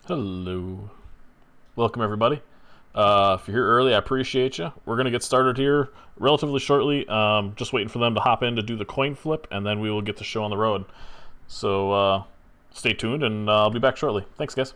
Hello. Welcome, everybody. If you're here early, I appreciate you. We're going to get started here relatively shortly. Just waiting for them to hop in to do the coin flip, and then we will get the show on the road. So stay tuned, and I'll be back shortly. Thanks, guys.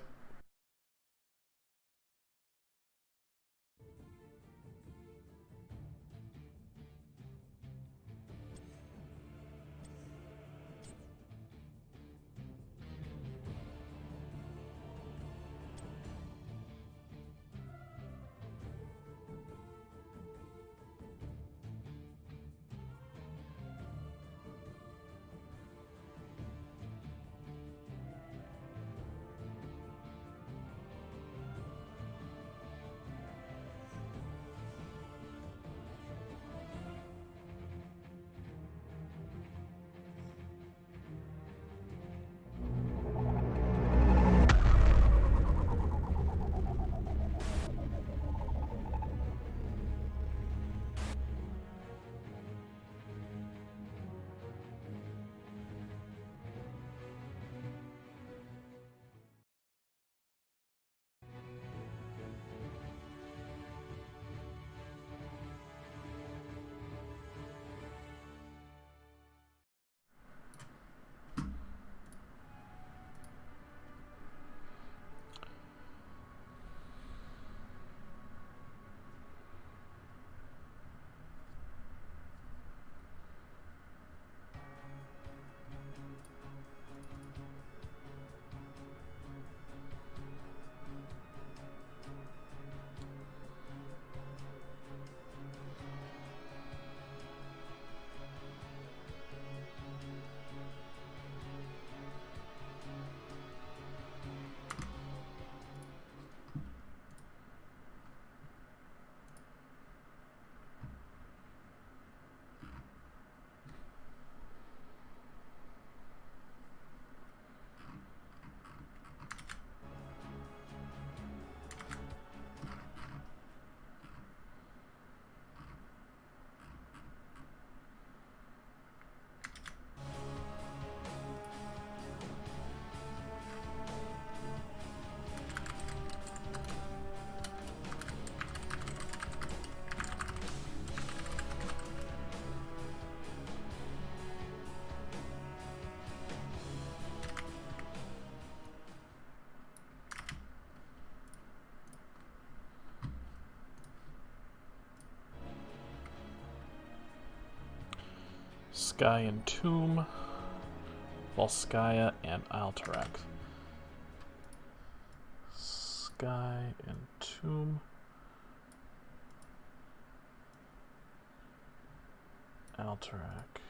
Sky and Tomb, Volskaya and Alterac. Sky and Tomb, Alterac.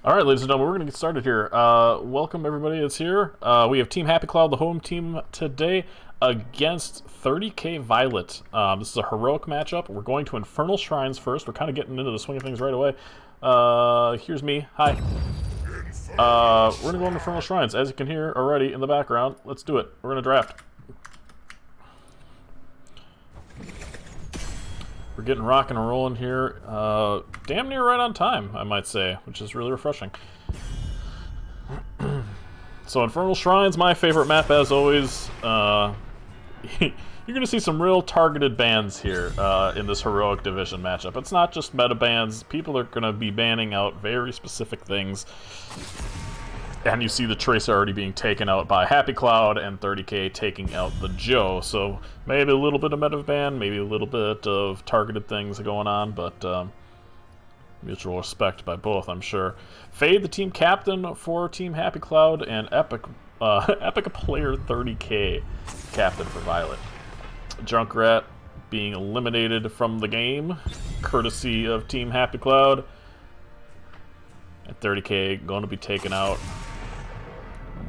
All right, ladies and gentlemen, we're going to get started here. Welcome, everybody that's here. We have Team Happy Cloud, the home team, today against 30k Violet. This is a heroic matchup. We're going to Infernal Shrines first. We're kind of getting into the swing of things right away. Here's me. Hi. We're going to go into Infernal Shrines. As you can hear already in the background, let's do it. We're going to draft. We're getting rocking and rolling here. Damn near right on time, I might say, which is really refreshing. So Infernal Shrine's my favorite map, as always. You're going to see some real targeted bans here in this Heroic Division matchup. It's not just meta bans. People are going to be banning out very specific things. And you see the Tracer already being taken out by Happy Cloud, and 30k taking out the Joe. So maybe a little bit of meta ban, maybe a little bit of targeted things going on, but mutual respect by both, I'm sure. Fade, the team captain for Team Happy Cloud, and Epic Player 30k captain for Violet. Junkrat being eliminated from the game, courtesy of Team Happy Cloud. And 30k going to be taken out.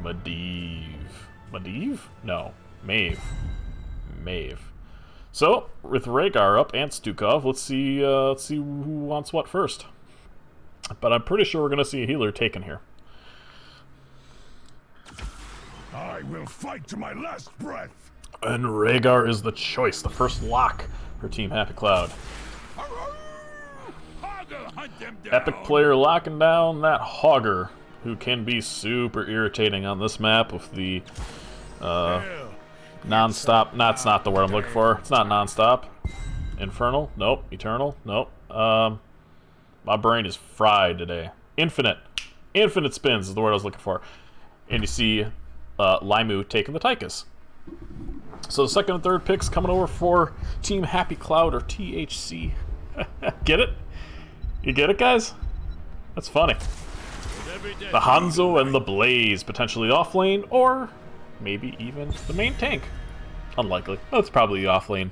Medivh? No. Maeve. So, with Rhaegar up and Stukov, let's see who wants what first. But I'm pretty sure we're going to see a healer taken here. I will fight to my last breath. And Rhaegar is the choice, the first lock for Team Happy Cloud. Epic Player locking down that Hogger, who can be super irritating on this map with the non-stop. That's not the word I'm looking for. It's not non-stop. Infernal? Nope. Eternal? Nope. My brain is fried today. Infinite spins is the word I was looking for. And you see Limu taking the Tychus. So the second and third picks coming over for Team Happy Cloud, or THC. Get it? You get it, guys? That's funny. The Hanzo and the Blaze, potentially off lane, or maybe even the main tank. Unlikely. That's probably the off lane.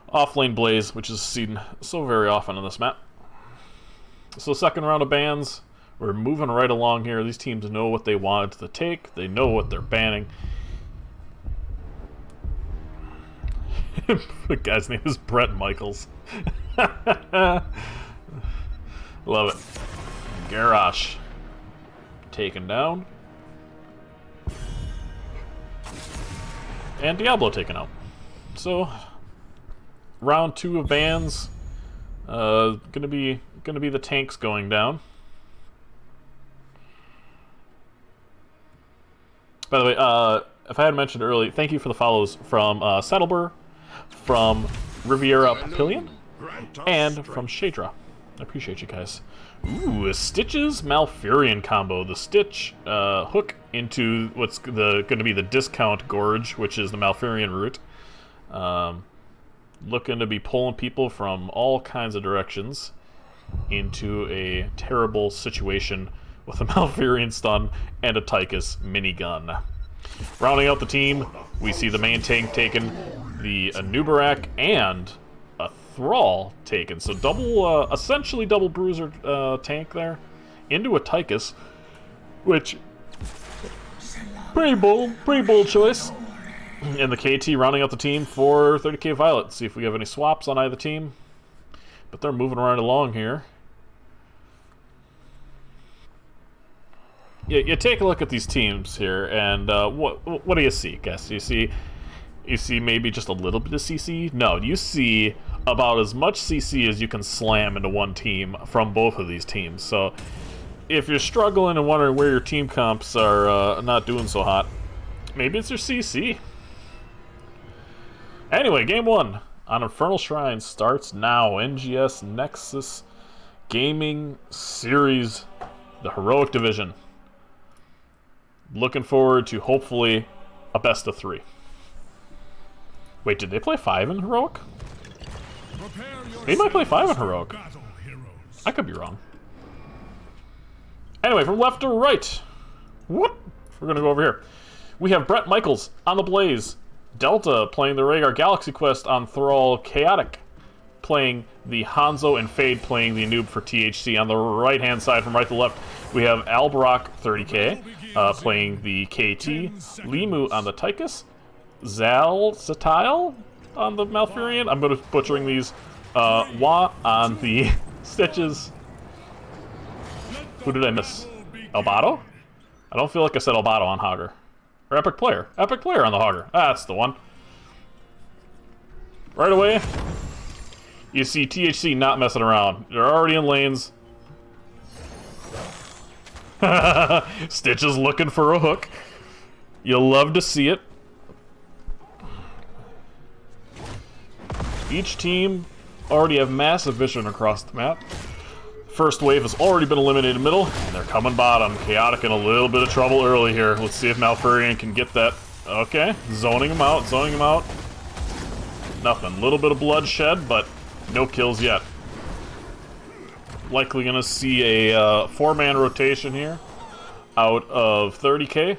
Off lane Blaze, which is seen so very often on this map. So second round of bans. We're moving right along here. These teams know what they wanted to take. They know what they're banning. The guy's name is Brett Michaels. Love it. Garrosh taken down. And Diablo taken out. So round 2 of bans. Gonna be the tanks going down. By the way, if I had mentioned earlier, thank you for the follows from Saddleburr, from Riviera Papillion, and from Shadra. I appreciate you guys. Ooh, a Stitch's Malfurion combo. The Stitch hook into what's going to be the discount Gorge, which is the Malfurion route. Looking to be pulling people from all kinds of directions into a terrible situation with a Malfurion stun and a Tychus minigun. Rounding out the team, we see the main tank taken, the Anubarak, and a Thrall taken. So double, essentially double bruiser tank there into a Tychus, which pretty bold choice. And the KT rounding out the team for 30k Violet. See if we have any swaps on either team. But they're moving right along here. You take a look at these teams here, and what do you see, guys? You see maybe just a little bit of CC? No, you see about as much CC as you can slam into one team from both of these teams. So if you're struggling and wondering where your team comps are not doing so hot, maybe it's your CC. Anyway, game 1 on Infernal Shrine starts now. NGS Nexus Gaming Series, the Heroic Division. Looking forward to hopefully a best of 3. Wait, did they play 5 in Heroic? They might play 5 in Heroic. I could be wrong. Anyway, from left to right. What? We're going to go over here. We have Brett Michaels on the Blaze. Delta playing the Rhaegar Galaxy Quest on Thrall. Chaotic playing the Hanzo, and Fade playing the Noob for THC. On the right-hand side, from right to left, we have Albrock 30k playing the KT. Limu on the Tychus. Zatail on the Malfurion. I'm going to butchering these. Wa on the Stitches. Who did I miss? Elbato? I don't feel like I said Elbato on Hogger. Or Epic Player. Epic Player on the Hogger. That's the one. Right away, you see THC not messing around. They're already in lanes. Stitch is looking for a hook. You'll love to see it. Each team already have massive vision across the map. First wave has already been eliminated middle, and they're coming bottom. Chaotic in a little bit of trouble early here. Let's see if Malfurion can get that. Okay, zoning him out, zoning him out. Nothing. Little bit of bloodshed, but no kills yet. Likely gonna see a 4-man rotation here out of 30k.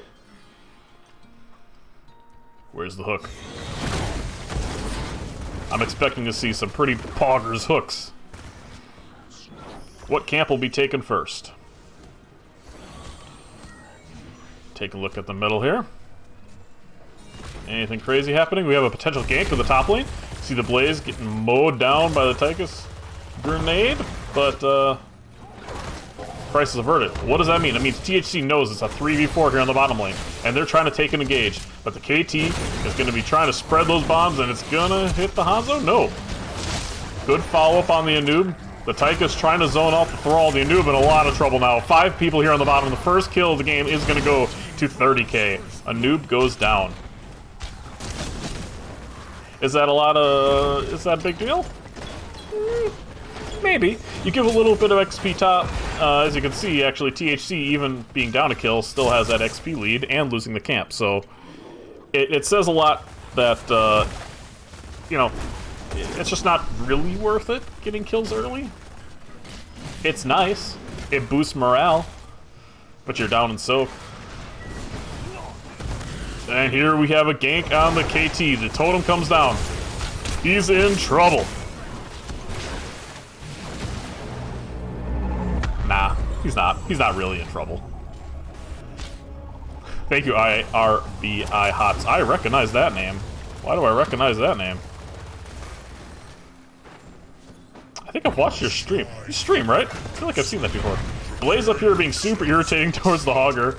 Where's the hook? I'm expecting to see some pretty poggers hooks. What camp will be taken first? Take a look at the middle here. Anything crazy happening? We have a potential gank to the top lane. See the Blaze getting mowed down by the Tychus grenade, but crisis averted. What does that mean? It means THC knows it's a 3v4 here on the bottom lane, and they're trying to take an engage. But the KT is going to be trying to spread those bombs, and it's going to hit the Hanzo? No. Good follow-up on the Anub. The Tychus trying to zone out the Thrall. The Anub in a lot of trouble now. 5 people here on the bottom. The first kill of the game is going to go to 30k. Anub goes down. Is that a big deal? Maybe. You give a little bit of XP top. As you can see, actually, THC, even being down a kill, still has that XP lead and losing the camp. So it says a lot that, you know, it's just not really worth it getting kills early. It's nice. It boosts morale. But you're down in soak. And here we have a gank on the KT. The totem comes down. He's in trouble. Nah, he's not. He's not really in trouble. Thank you, IRBI Hots. I recognize that name. Why do I recognize that name? I think I've watched your stream. You stream, right? I feel like I've seen that before. Blaze up here being super irritating towards the Hogger.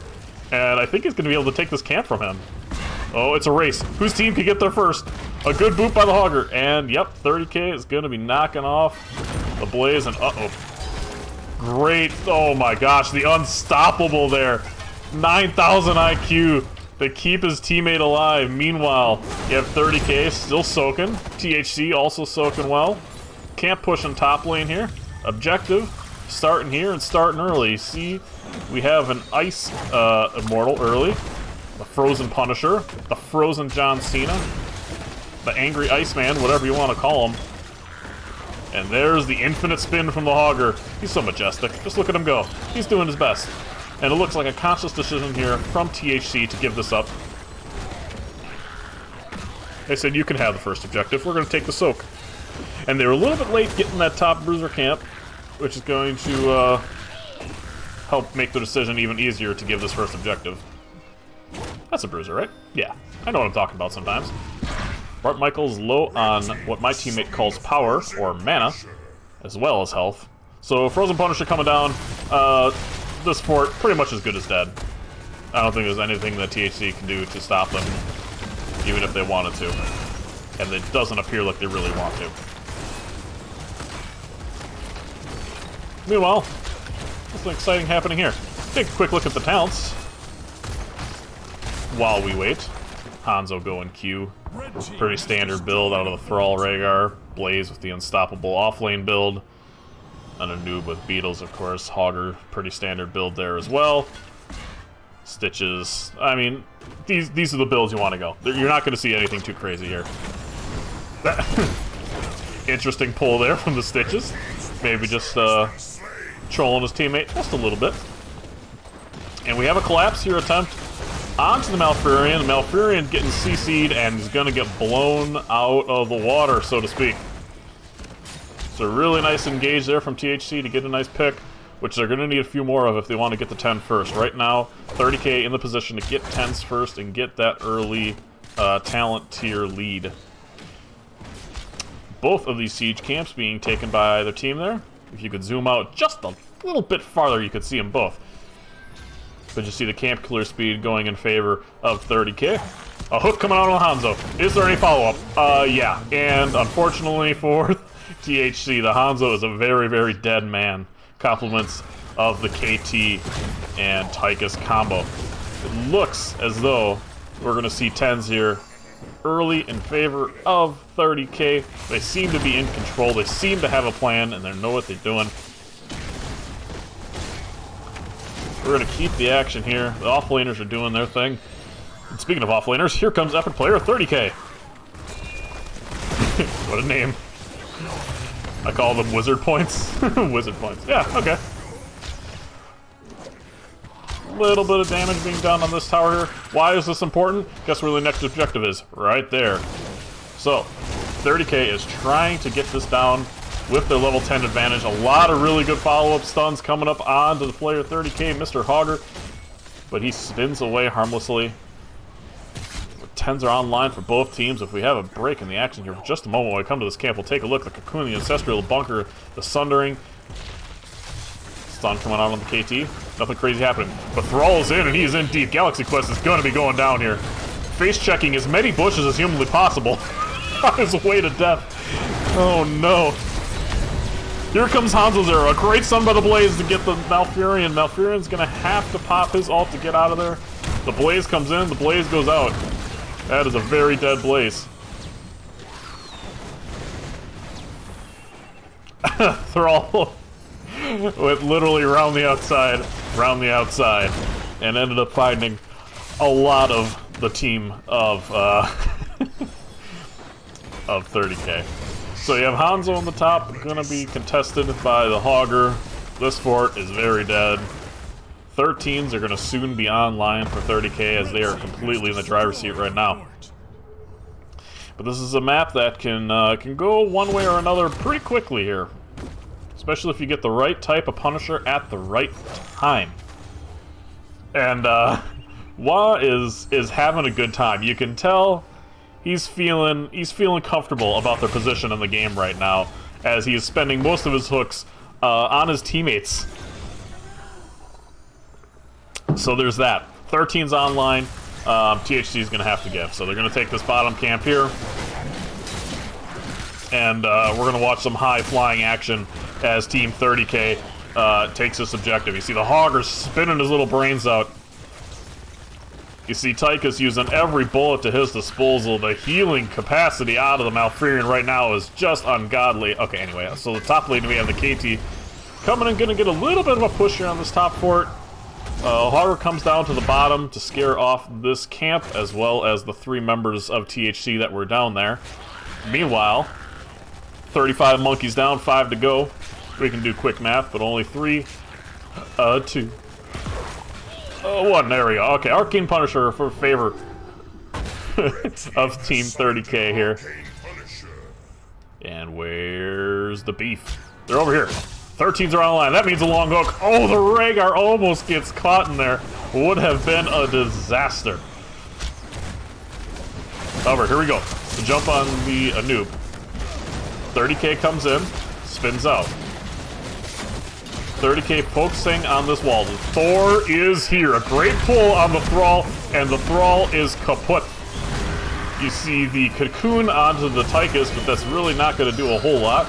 And I think he's going to be able to take this camp from him. Oh, it's a race. Whose team can get there first? A good boot by the Hogger. And, yep, 30k is going to be knocking off the Blaze. And, uh-oh. Great. Oh, my gosh. The unstoppable there. 9,000 IQ to keep his teammate alive. Meanwhile, you have 30k still soaking. THC also soaking well. Camp pushing top lane here. Objective. Starting here and starting early. See, we have an Ice Immortal early. The Frozen Punisher. The Frozen John Cena. The Angry Iceman, whatever you want to call him. And there's the infinite spin from the Hogger. He's so majestic. Just look at him go. He's doing his best. And it looks like a conscious decision here from THC to give this up. They said, you can have the first objective. We're going to take the soak. And they were a little bit late getting that top bruiser camp, which is going to help make the decision even easier to give this first objective. That's a bruiser, right? Yeah, I know what I'm talking about sometimes. Bart Michaels low on what my teammate calls power, or mana, as well as health. So Frozen Punisher coming down. This fort pretty much as good as dead. I don't think there's anything that THC can do to stop them, even if they wanted to. And it doesn't appear like they really want to. Meanwhile, something exciting happening here. Take a quick look at the talents. While we wait, Hanzo going Q. Pretty standard build out of the Thrall Rhaegar. Blaze with the unstoppable offlane build. And a noob with Beetles, of course. Hogger, pretty standard build there as well. Stitches. I mean, these are the builds you want to go. You're not going to see anything too crazy here. Interesting pull there from the Stitches. Maybe just trolling his teammate just a little bit. And we have a collapse here attempt onto the Malfurion. The Malfurion getting CC'd and is going to get blown out of the water, so to speak. It's a really nice engage there from THC to get a nice pick, which they're going to need a few more of if they want to get the 10 first. Right now, 30k in the position to get 10s first and get that early talent tier lead. Both of these siege camps being taken by their team there. If you could zoom out just a little bit farther, you could see them both. But you see the camp clear speed going in favor of 30k. A hook coming out on Hanzo. Is there any follow-up? Yeah. And unfortunately for THC, the Hanzo is a very, very dead man. Compliments of the KT and Tychus combo. It looks as though we're going to see 10s here early in favor of 30K. They seem to be in control. They seem to have a plan, and they know what they're doing. We're going to keep the action here. The offlaners are doing their thing. And speaking of offlaners, here comes Epic Player 30K. What a name. I call them wizard points. Wizard points. Yeah, okay. Little bit of damage being done on this tower here. Why is this important? Guess where the next objective is. Right there. So, 30K is trying to get this down with their level 10 advantage. A lot of really good follow-up stuns coming up onto the player 30K, Mr. Hogger. But he spins away harmlessly. 10s are online for both teams. If we have a break in the action here for just a moment when we come to this camp, we'll take a look at the Cocoon, the Ancestral, the Bunker, the Sundering. Stun coming out on the KT. Nothing crazy happening. But Thrall is in, and he is in deep. Galaxy Quest is going to be going down here. Face checking as many bushes as humanly possible on his way to death. Oh no. Here comes Hanzo's arrow. A great stun by the Blaze to get the Malfurion. Malfurion's going to have to pop his ult to get out of there. The Blaze comes in, the Blaze goes out. That is a very dead Blaze. Thrall went literally around the outside, and ended up finding a lot of the team of 30K. So you have Hanzo on the top, gonna be contested by the Hogger. This fort is very dead. 13s are gonna soon be online for 30K as they are completely in the driver's seat right now. But this is a map that can go one way or another pretty quickly here. Especially if you get the right type of Punisher at the right time. And Wah is having a good time. You can tell he's feeling comfortable about their position in the game right now, as he is spending most of his hooks on his teammates. So there's that. 13's online. THC is going to have to give. So they're going to take this bottom camp here. And we're going to watch some high-flying action as Team 30K takes this objective. You see the Hogger spinning his little brains out. You see Tychus using every bullet to his disposal. The healing capacity out of the Malfurion right now is just ungodly. Okay, anyway, so the top lane we have the KT coming and going to get a little bit of a push here on this top fort. Hogger comes down to the bottom to scare off this camp, as well as the 3 members of THC that were down there. Meanwhile, 35 monkeys down, 5 to go. We can do quick math, but only 3, 2. 1, there we go. Okay, Arcane Punisher for favor of Team 30K here. And where's the beef? They're over here. 13s are online. That means a long hook. Oh, the Rhaegar almost gets caught in there. Would have been a disaster. However, here we go. The jump on the noob. 30K comes in, spins out. 30K focusing on this wall. The Thor is here. A great pull on the Thrall, and the Thrall is kaput. You see the Cocoon onto the Tychus, but that's really not going to do a whole lot.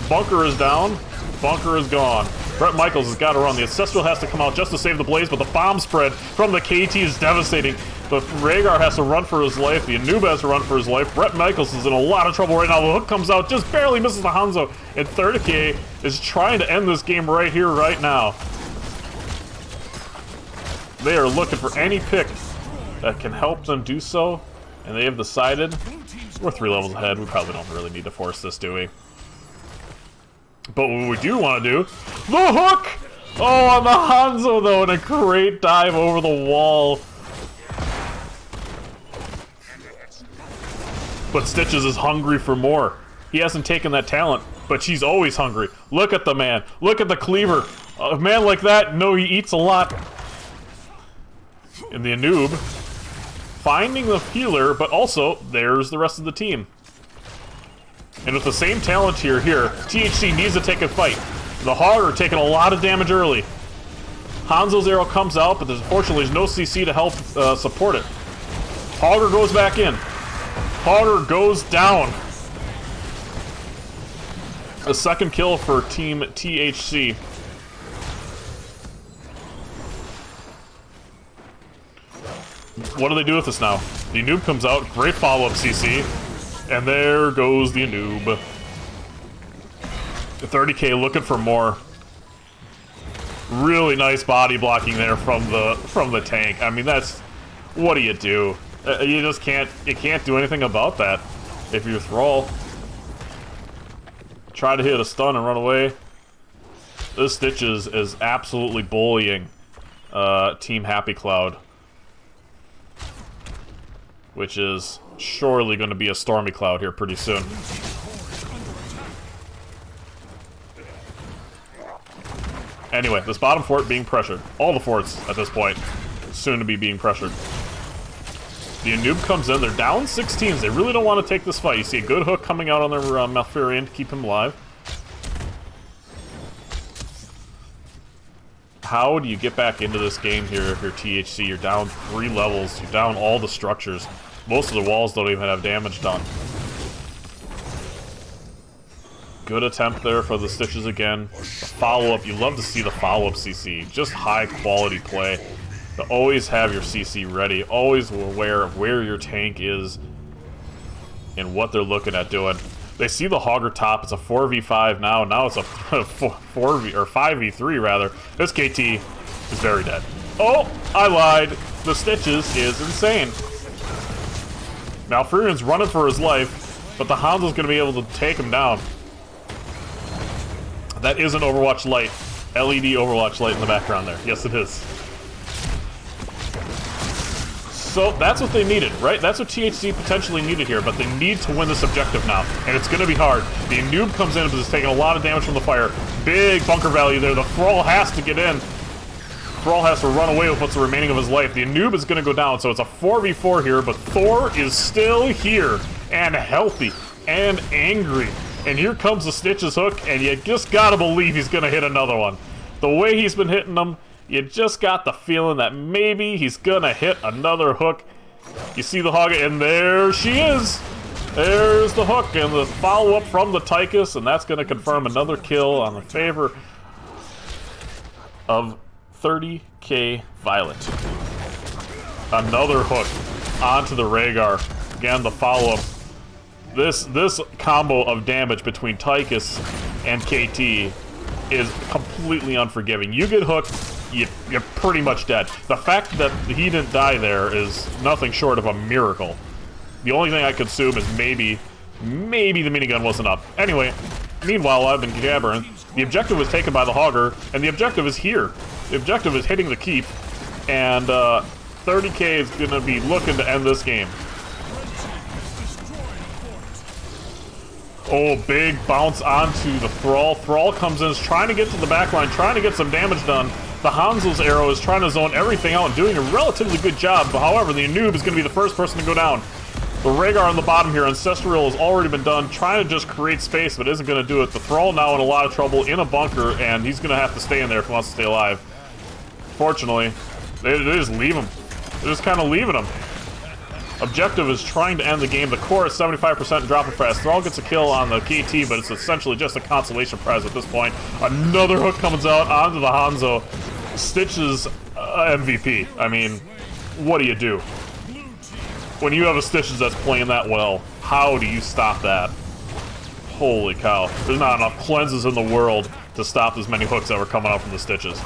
Bunker is down. Bunker is gone. Bret Michaels has got to run. The Ancestral has to come out just to save the Blaze, but the bomb spread from the KT is devastating. The Rhaegar has to run for his life. The Anubis has to run for his life. Bret Michaels is in a lot of trouble right now. The hook comes out, just barely misses the Hanzo. And 30K is trying to end this game right here, right now. They are looking for any pick that can help them do so. And they have decided, we're 3 levels ahead. We probably don't really need to force this, do we? But what we do want to do, the hook! Oh, on the Hanzo, though, and a great dive over the wall. But Stitches is hungry for more. He hasn't taken that talent, but she's always hungry. Look at the man. Look at the cleaver. A man like that, no, he eats a lot. And the Anub, finding the healer, but also, there's the rest of the team. And with the same talent here, THC needs to take a fight. The Hogger taking a lot of damage early. Hanzo's arrow comes out, but unfortunately there's no CC to help support it. Hogger goes back in. Hogger goes down. A second kill for Team THC. What do they do with this now? The Anub comes out, great follow-up CC, and there goes the Anub. The 30k looking for more. Really nice body blocking there from the tank. I mean, that's, what do? You just can't do anything about that if you're Thrall. Try to hit a stun and run away. This Stitches is absolutely bullying Team Happy Cloud, which is surely going to be a Stormy Cloud here pretty soon. Anyway, this bottom fort being pressured. All the forts at this point soon to be being pressured. The Anub comes in. They're down 6 teams. They really don't want to take this fight. You see a good hook coming out on their Malfurion to keep him alive. How do you get back into this game here if you're THC? You're down 3 levels. You're down all the structures. Most of the walls don't even have damage done. Good attempt there for the Stitches again. The follow-up, you love to see the follow-up CC. Just high-quality play. To always have your CC ready. Always aware of where your tank is and what they're looking at doing. They see the Hogger top. It's a 4v5 now. Now it's a 4v or 5v3 rather. This KT is very dead. Oh, I lied. The Stitches is insane. Malfurion's running for his life, but the Hanzo's going to be able to take him down. That is an Overwatch light. LED Overwatch light in the background there. Yes, it is. So that's what they needed, right? That's what THC potentially needed here, but they need to win this objective now, and it's going to be hard. The Anub comes in because it's taking a lot of damage from the fire. Big bunker value there. The Thrall has to get in. Thrall has to run away with what's remaining of his life. The Anub is going to go down, so it's a 4v4 here, but Thor is still here, and healthy, and angry. And here comes the Stitches hook, and you just gotta believe he's gonna hit another one. The way he's been hitting them, you just got the feeling that maybe he's gonna hit another hook. You see the hog, and there she is! There's the hook, and the follow-up from the Tychus, and that's gonna confirm another kill on the favor of 30k Violet. Another hook onto the Rhaegar. Again, the follow-up. This combo of damage between Tychus and KT is completely unforgiving. You get hooked, you're pretty much dead. The fact that he didn't die there is nothing short of a miracle. The only thing I could assume is maybe the minigun wasn't up. Anyway, meanwhile, I've been jabbering. The objective was taken by the Hogger, and the objective is here. The objective is hitting the keep, and 30k is going to be looking to end this game. Oh, big bounce onto the Thrall. Thrall comes in, is trying to get to the back line, trying to get some damage done. The Hanzo's arrow is trying to zone everything out and doing a relatively good job. But however, the Anub is going to be the first person to go down. The Rhaegar on the bottom here, Ancestral has already been done, trying to just create space, but isn't going to do it. The Thrall now in a lot of trouble in a bunker, and he's going to have to stay in there if he wants to stay alive. Fortunately, they just leave him. They're just kind of leaving him. Objective is trying to end the game. The core is 75% and dropping fast. Thrall gets a kill on the KT, but it's essentially just a consolation prize at this point. Another hook comes out onto the Hanzo. Stitches MVP. I mean, what do you do? When you have a Stitches that's playing that well, how do you stop that? Holy cow. There's not enough cleanses in the world to stop as many hooks that were coming out from the Stitches.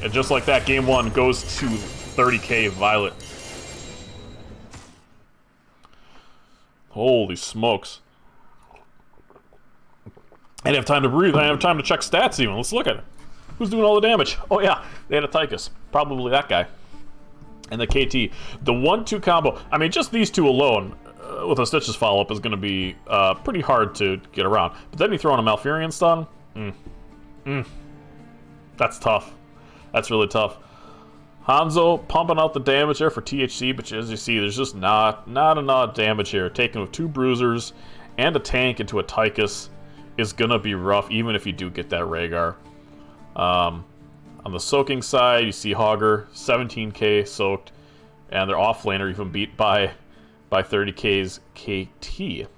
And just like that, game 1 goes to 30k Violet. Holy smokes. I didn't have time to breathe. I didn't have time to check stats even. Let's look at it. Who's doing all the damage? Oh yeah, they had a Tychus. Probably that guy. And the KT. The 1-2 combo. I mean, just these two alone, with a Stitches follow-up, is going to be pretty hard to get around. But then you throw in a Malfurion stun. That's tough. That's really tough. Hanzo pumping out the damage there for THC, but as you see, there's just not enough damage here. Taking with 2 bruisers and a tank into a Tychus is gonna be rough, even if you do get that Rhaegar. On the soaking side, you see Hogger, 17k soaked, and their offlaner even beat by 30k's KT.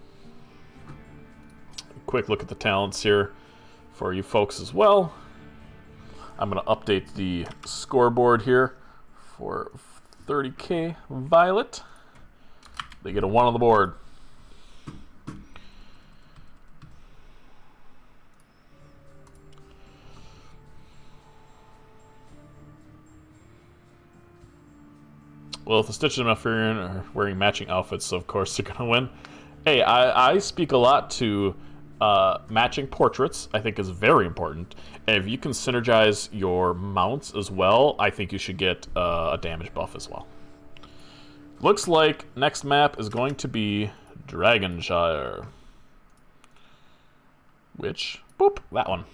Quick look at the talents here for you folks as well. I'm going to update the scoreboard here for 30k Violet. They get a 1 on the board. Well, if the Stitch and Malfurion are wearing matching outfits, so of course they're going to win. Hey, I speak a lot to matching portraits, I think is very important. And if you can synergize your mounts as well, I think you should get a damage buff as well. Looks like next map is going to be Dragonshire. Which, boop, that one.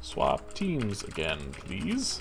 Swap teams again, please.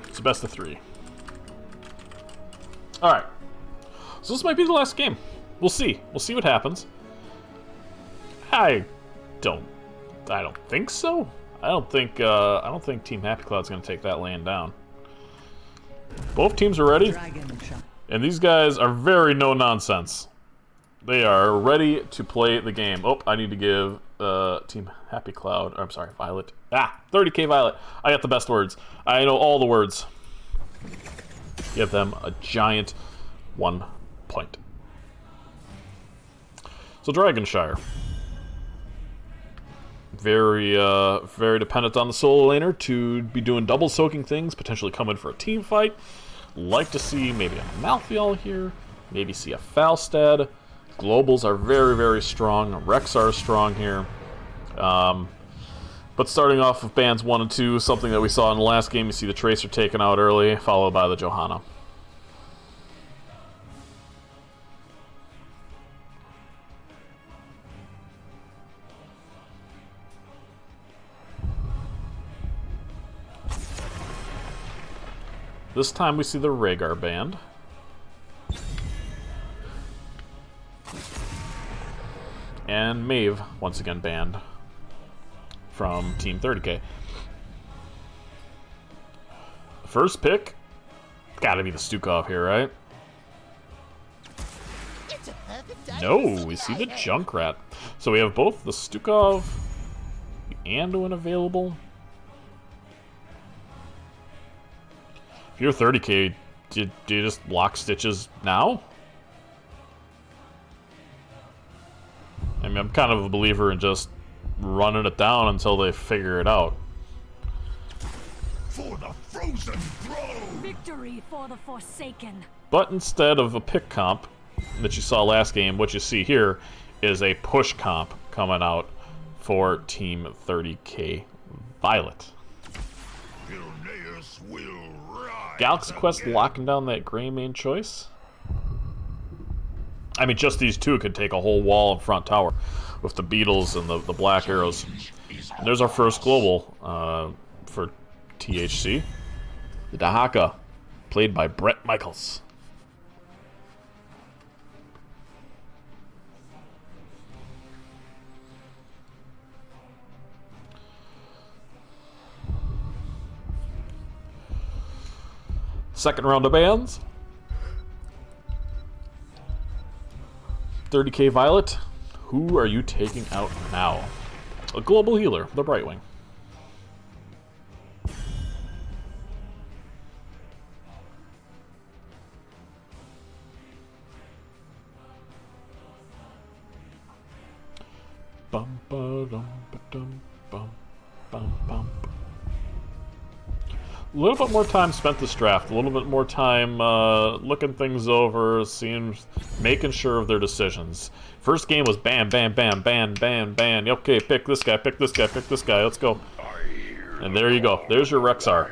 It's a best of 3. Alright. So this might be the last game. We'll see. We'll see what happens. I don't think so. I don't think Team Happy Cloud's gonna take that land down. Both teams are ready. And these guys are very no nonsense. They are ready to play the game. Oh, I need to give Team Happy Cloud, I'm sorry, Violet. 30k Violet. I got the best words. I know all the words. Give them a giant 1 point. So Dragonshire. Very dependent on the solo laner to be doing double soaking things, potentially coming for a team fight. Like to see maybe a Malthael here, maybe see a Falstad. Globals are very, very strong. Rexxar is strong here. But starting off with bands 1 and 2, something that we saw in the last game, you see the Tracer taken out early, followed by the Johanna. This time we see the Rhaegar band. And Maeve, once again banned from Team 30k. First pick, gotta be the Stukov here, right? No, we see the Junkrat. So we have both the Stukov, the Anduin available. If you're 30k, do you just block Stitches now? I mean, I'm kind of a believer in just running it down until they figure it out. For the frozen throne! Victory for the Forsaken. But instead of a pick comp that you saw last game, what you see here is a push comp coming out for Team 30k Violet. Gilneas will rise Galaxy Quest again. locking down that gray main choice. I mean, just these two could take a whole wall in front tower with the beetles and the black arrows. And there's our first global for THC. The Dahaka, played by Bret Michaels. Second round of bands. 30k Violet, who are you taking out now? A global healer, the Brightwing. Bum ba dum ba dum bum bum bum. A little bit more time spent this draft. A little bit more time looking things over, making sure of their decisions. First game was bam, bam, bam, bam, bam, bam. Okay, pick this guy, pick this guy, pick this guy. Let's go. And there you go. There's your Rexxar.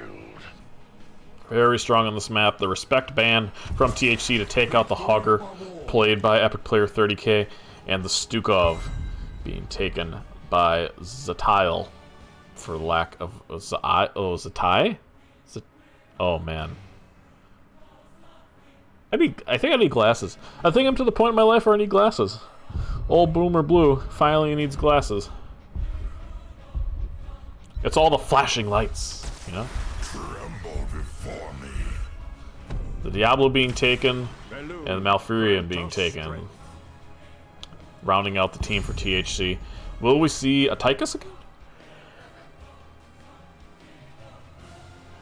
Very strong on this map. The respect ban from THC to take out the Hogger. played by Epic Player 30K, and the Stukov being taken by Zatile for lack of Zatai? Oh man. I think I need glasses. I think I'm to the point in my life where I need glasses. Old Boomer Blue finally needs glasses. It's all the flashing lights, you know? Tremble before me. The Diablo being taken, and the Malfurion being taken. Rounding out the team for THC. Will we see a Tychus again?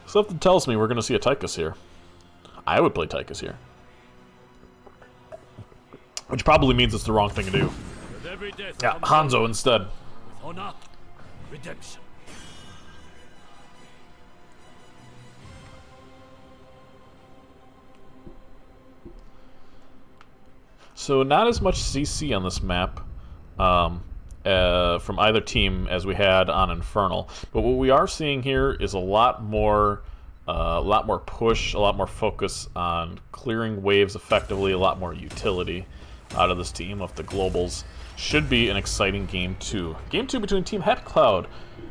Something tells me we're going to see a Tychus here. I would play Tychus here. Which probably means it's the wrong thing to do. Yeah, Hanzo instead. Honor, redemption. So not as much CC on this map from either team as we had on Infernal, but what we are seeing here is a lot more push, a lot more focus on clearing waves effectively, a lot more utility out of this team of the Globals. Should be an exciting game 2. Game 2 between Team Happy Cloud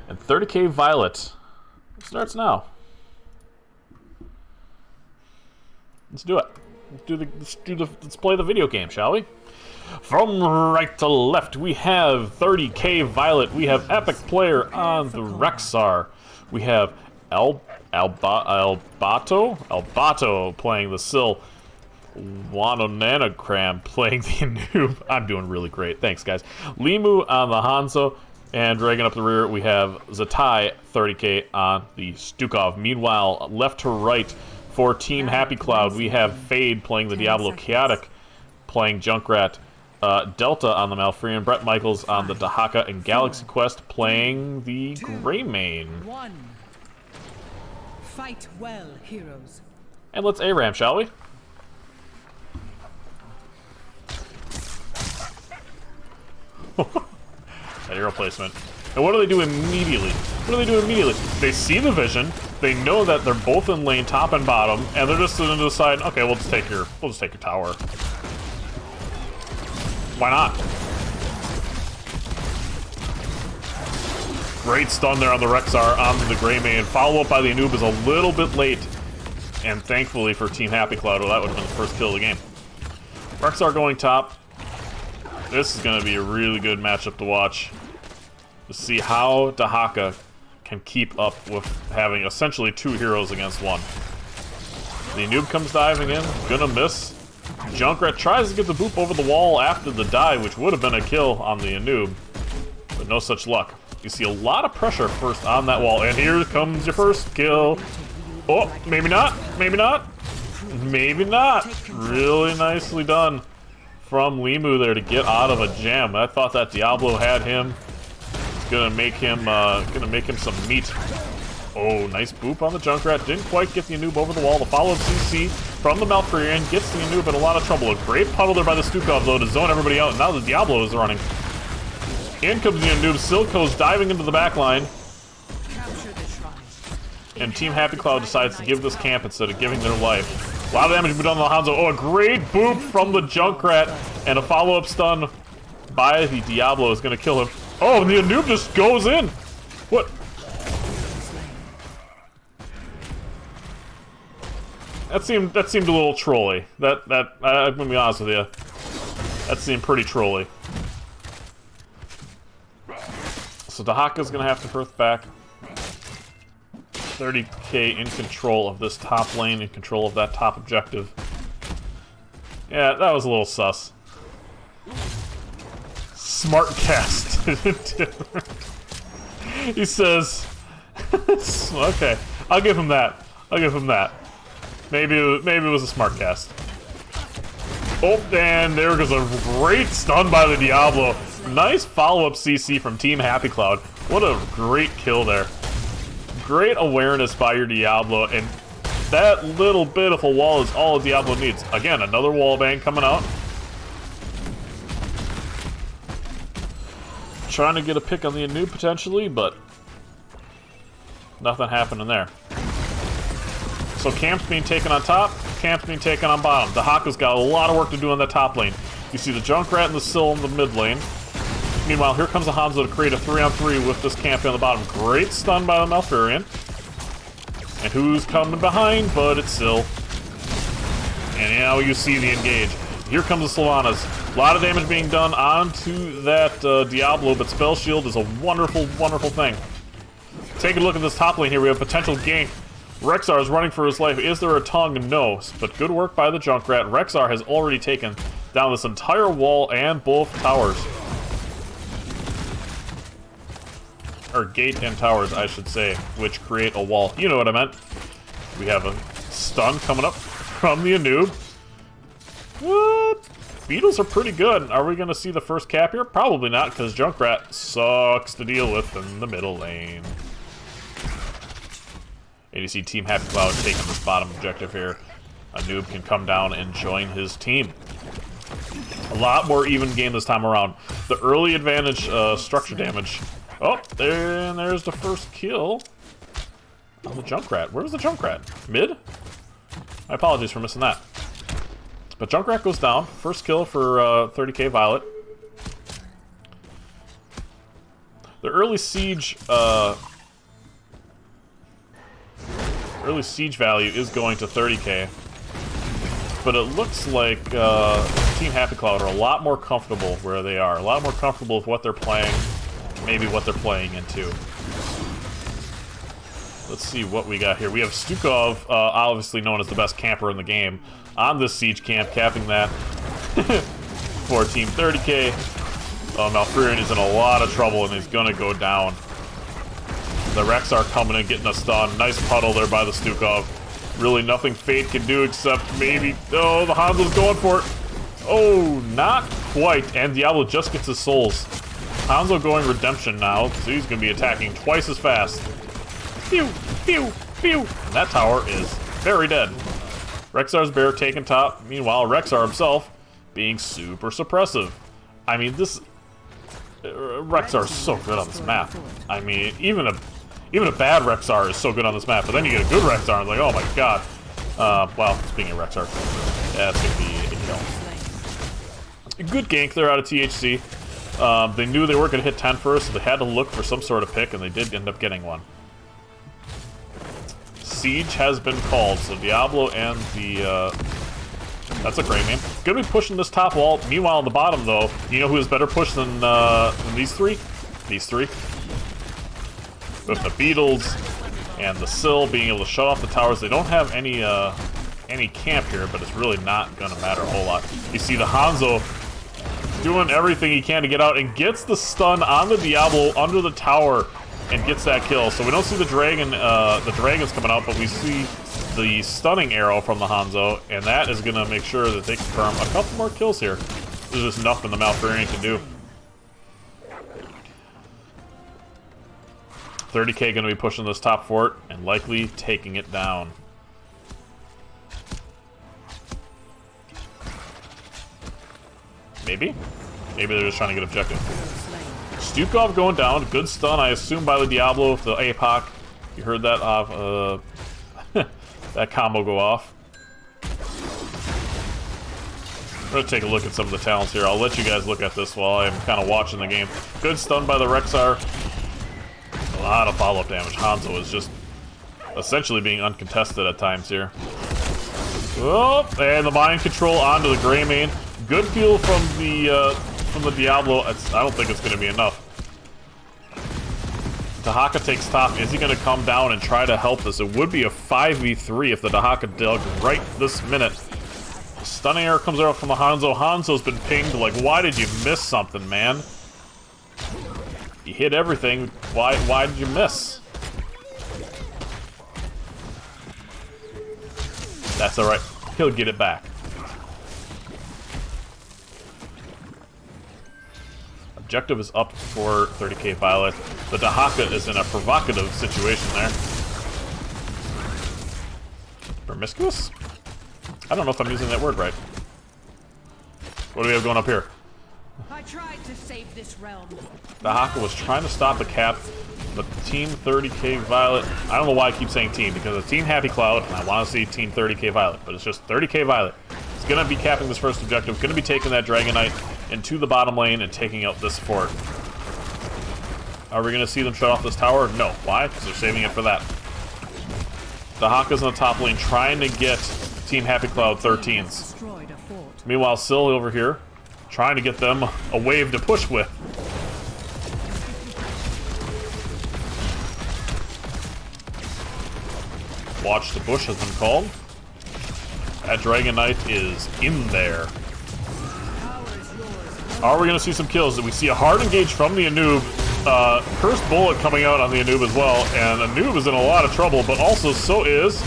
and 30K Violet starts now. Let's do it. Let's play the video game, shall we? From right to left, we have 30K Violet. We have Epic Player on the Rexxar. We have Albato playing the Sil. Wano Nanogram playing the Noob. I'm doing really great. Thanks, guys. Limu on the Hanzo. And dragging up the rear, we have Zatai 30K on the Stukov. Meanwhile, left to right, for Team Happy Cloud, we have Fade playing the Diablo Chaotic, playing Junkrat, Delta on the Malfurion, Brett Michaels on the Dahaka, and Galaxy Quest playing the Greymane. Fight well, heroes. And let's ARAM, shall we? That hero placement. And what do they do immediately? They see the vision. They know that they're both in lane, top and bottom, and they're just going to decide, okay, we'll just take your tower. Why not? Great stun there on the Rexxar onto the Greymane. Follow up by the Anub is a little bit late, and thankfully for Team Happy Cloud, well, that would have been the first kill of the game. Rexxar going top. This is going to be a really good matchup to watch. To see how Dahaka can keep up with having essentially 2 heroes against 1. The Noob comes diving in, gonna miss. Junkrat tries to get the boop over the wall after the dive, which would have been a kill on the Noob, but no such luck. You see a lot of pressure first on that wall, and here comes your first kill. Oh, maybe not, maybe not, maybe not. Really nicely done from Limu there to get out of a jam. I thought that Diablo had him. Gonna make him some meat. Oh, nice boop on the Junkrat. Didn't quite get the Anub over the wall. The follow-up CC from the Malfurion gets the Anub in a lot of trouble. A great puddle there by the Stukov, though, to zone everybody out. And now the Diablo is running. In comes the Anub. Silco's diving into the back line. And Team Happy Cloud decides to give this camp instead of giving their life. A lot of damage put on the Hanzo. Oh, a great boop from the Junkrat. And a follow-up stun by the Diablo is going to kill him. Oh, and the Anub just goes in. What? That seemed a little trolly. I'm gonna be honest with you. That seemed pretty trolly. So Dahaka's gonna have to hearth back. 30K in control of this top lane, in control of that top objective. Yeah, that was a little sus. Smart cast. He says, okay, I'll give him that. Maybe it was a smart cast. Oh, and there goes a great stun by the Diablo. Nice follow-up CC from Team Happy Cloud. What a great kill there. Great awareness by your Diablo, and that little bit of a wall is all Diablo needs. Again, another wallbang coming out. Trying to get a pick on the Anub potentially, but nothing happening there. So camp's being taken on top. camps being taken on bottom. Dahaka's got a lot of work to do in the top lane. You see the Junkrat and the Syl in the mid lane. Meanwhile, here comes the Hanzo to create a 3-on-3 with this campion on the bottom. Great stun by the Malfurion. And who's coming behind? But it's Syl. And now you see the engage. Here comes the Sylvanas. A lot of damage being done onto that Diablo, but Spell Shield is a wonderful, wonderful thing. Take a look at this top lane here. We have potential gank. Rexxar is running for his life. Is there a tongue? No. But good work by the Junkrat. Rexxar has already taken down this entire wall and both towers. Or gate and towers, I should say, which create a wall. You know what I meant. We have a stun coming up from the Anub. What? Beetles are pretty good. Are we going to see the first cap here? Probably not, because Junkrat sucks to deal with in the middle lane. And you see Team Happy Cloud taking this bottom objective here. Anub can come down and join his team. A lot more even game this time around. The early advantage structure damage. Oh, there's the first kill on the Junkrat. Where's the Junkrat? Mid? My apologies for missing that. But Junkrat goes down. First kill for 30k Violet. The early siege value is going to 30k. But it looks like Team Happy Cloud are a lot more comfortable where they are. A lot more comfortable with what they're playing. Maybe what they're playing into. Let's see what we got here. We have Stukov, obviously known as the best camper in the game, on this siege camp, capping that for Team 30k. Malfurion is in a lot of trouble and he's gonna go down. The Rexxar coming and getting a stun. Nice puddle there by the Stukov. Really nothing Fate can do except maybe... Oh, the Hanzo's going for it. Oh, not quite. And Diablo just gets his souls. Hanzo going Redemption now, so he's going to be attacking twice as fast. Pew! Pew! Pew! And that tower is very dead. Rexxar's bear taking top. Meanwhile, Rexxar himself being super suppressive. I mean, this... Rexxar's so good on this map. I mean, even a bad Rexxar is so good on this map, but then you get a good Rexxar and it's like, oh my god. Well, speaking of Rexxar, that's going to be a kill. A good gank there out of THC. They knew they weren't going to hit 10 first, so they had to look for some sort of pick, and they did end up getting one. Siege has been called, so Diablo and the... that's a great name. Gonna be pushing this top wall. Meanwhile, on the bottom, though, you know who is better pushed than these three? These three. With the Beetles and the Syl being able to shut off the towers. They don't have any camp here, but it's really not going to matter a whole lot. You see the Hanzo doing everything he can to get out and gets the stun on the Diablo under the tower and gets that kill. So we don't see the dragons coming out, but we see the stunning arrow from the Hanzo, and that is going to make sure that they confirm a couple more kills here. There's just nothing the Malfurion can do. 30k going to be pushing this top fort and likely taking it down. Maybe? Maybe they're just trying to get objective. Stukov going down. Good stun, I assume, by the Diablo with the APOC. You heard that off, that combo go off. I'm going to take a look at some of the talents here. I'll let you guys look at this while I'm kind of watching the game. Good stun by the Rexxar. A lot of follow-up damage. Hanzo is just essentially being uncontested at times here. Oh, and the mind control onto the Greymane. Good feel from the Diablo. I don't think it's going to be enough. Dahaka takes top. Is he going to come down and try to help this? It would be a 5v3 if the Dahaka dug right this minute. Stunning arrow comes out from the Hanzo. Hanzo's been pinged. Like, why did you miss something, man? You hit everything. Why did you miss? That's alright. He'll get it back. Objective is up for 30k Violet. The Dahaka is in a provocative situation there. Promiscuous? I don't know if I'm using that word right. What do we have going up here? I tried to save this realm. Dahaka was trying to stop the cap, but Team 30K Violet, I don't know why I keep saying team, because it's Team Happy Cloud, and I want to see Team 30K Violet, but it's just 30K Violet. It's going to be capping this first objective, going to be taking that Dragon Knight into the bottom lane and taking out this fort. Are we going to see them shut off this tower? No. Why? Because they're saving it for that. Dahaka's in the top lane trying to get Team Happy Cloud 13s. Destroyed a fort. Meanwhile, Syl over here trying to get them a wave to push with. Watch the bush has been called. That Dragon Knight is in there. Are we going to see some kills? We see a hard engage from the Anub. Cursed Bullet coming out on the Anub as well. And Anub is in a lot of trouble, but also so is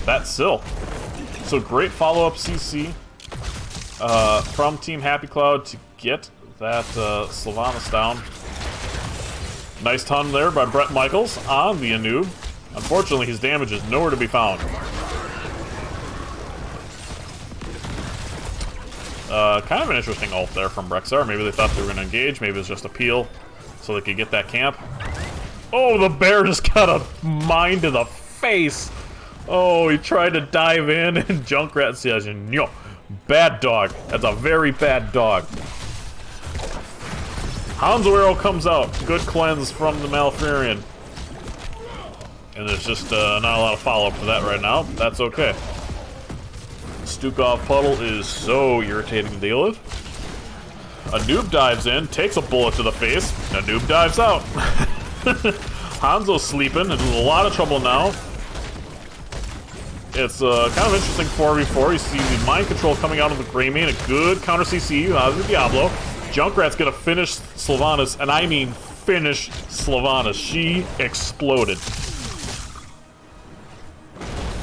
that Syl. So great follow-up CC from Team Happy Cloud to get that Sylvanas down. Nice ton there by Bret Michaels on the Anub. Unfortunately, his damage is nowhere to be found. Kind of an interesting ult there from Rexxar. Maybe they thought they were going to engage. Maybe it was just a peel so they could get that camp. Oh, the bear just got a mine to the face. Oh, he tried to dive in, and Junkrat says, "No, bad dog. That's a very bad dog." Hanzo Arrow comes out. Good cleanse from the Malfurion. And there's just not a lot of follow-up for that right now. That's okay. Stukov Puddle is so irritating to deal with. Anub dives in, takes a bullet to the face. Anub dives out. Hanzo's sleeping, and in a lot of trouble now. It's kind of interesting 4v4. You see the mind control coming out of the Greymane, a good counter CC out of the Diablo. Junkrat's gonna finish Sylvanas, and I mean finish Sylvanas. She exploded.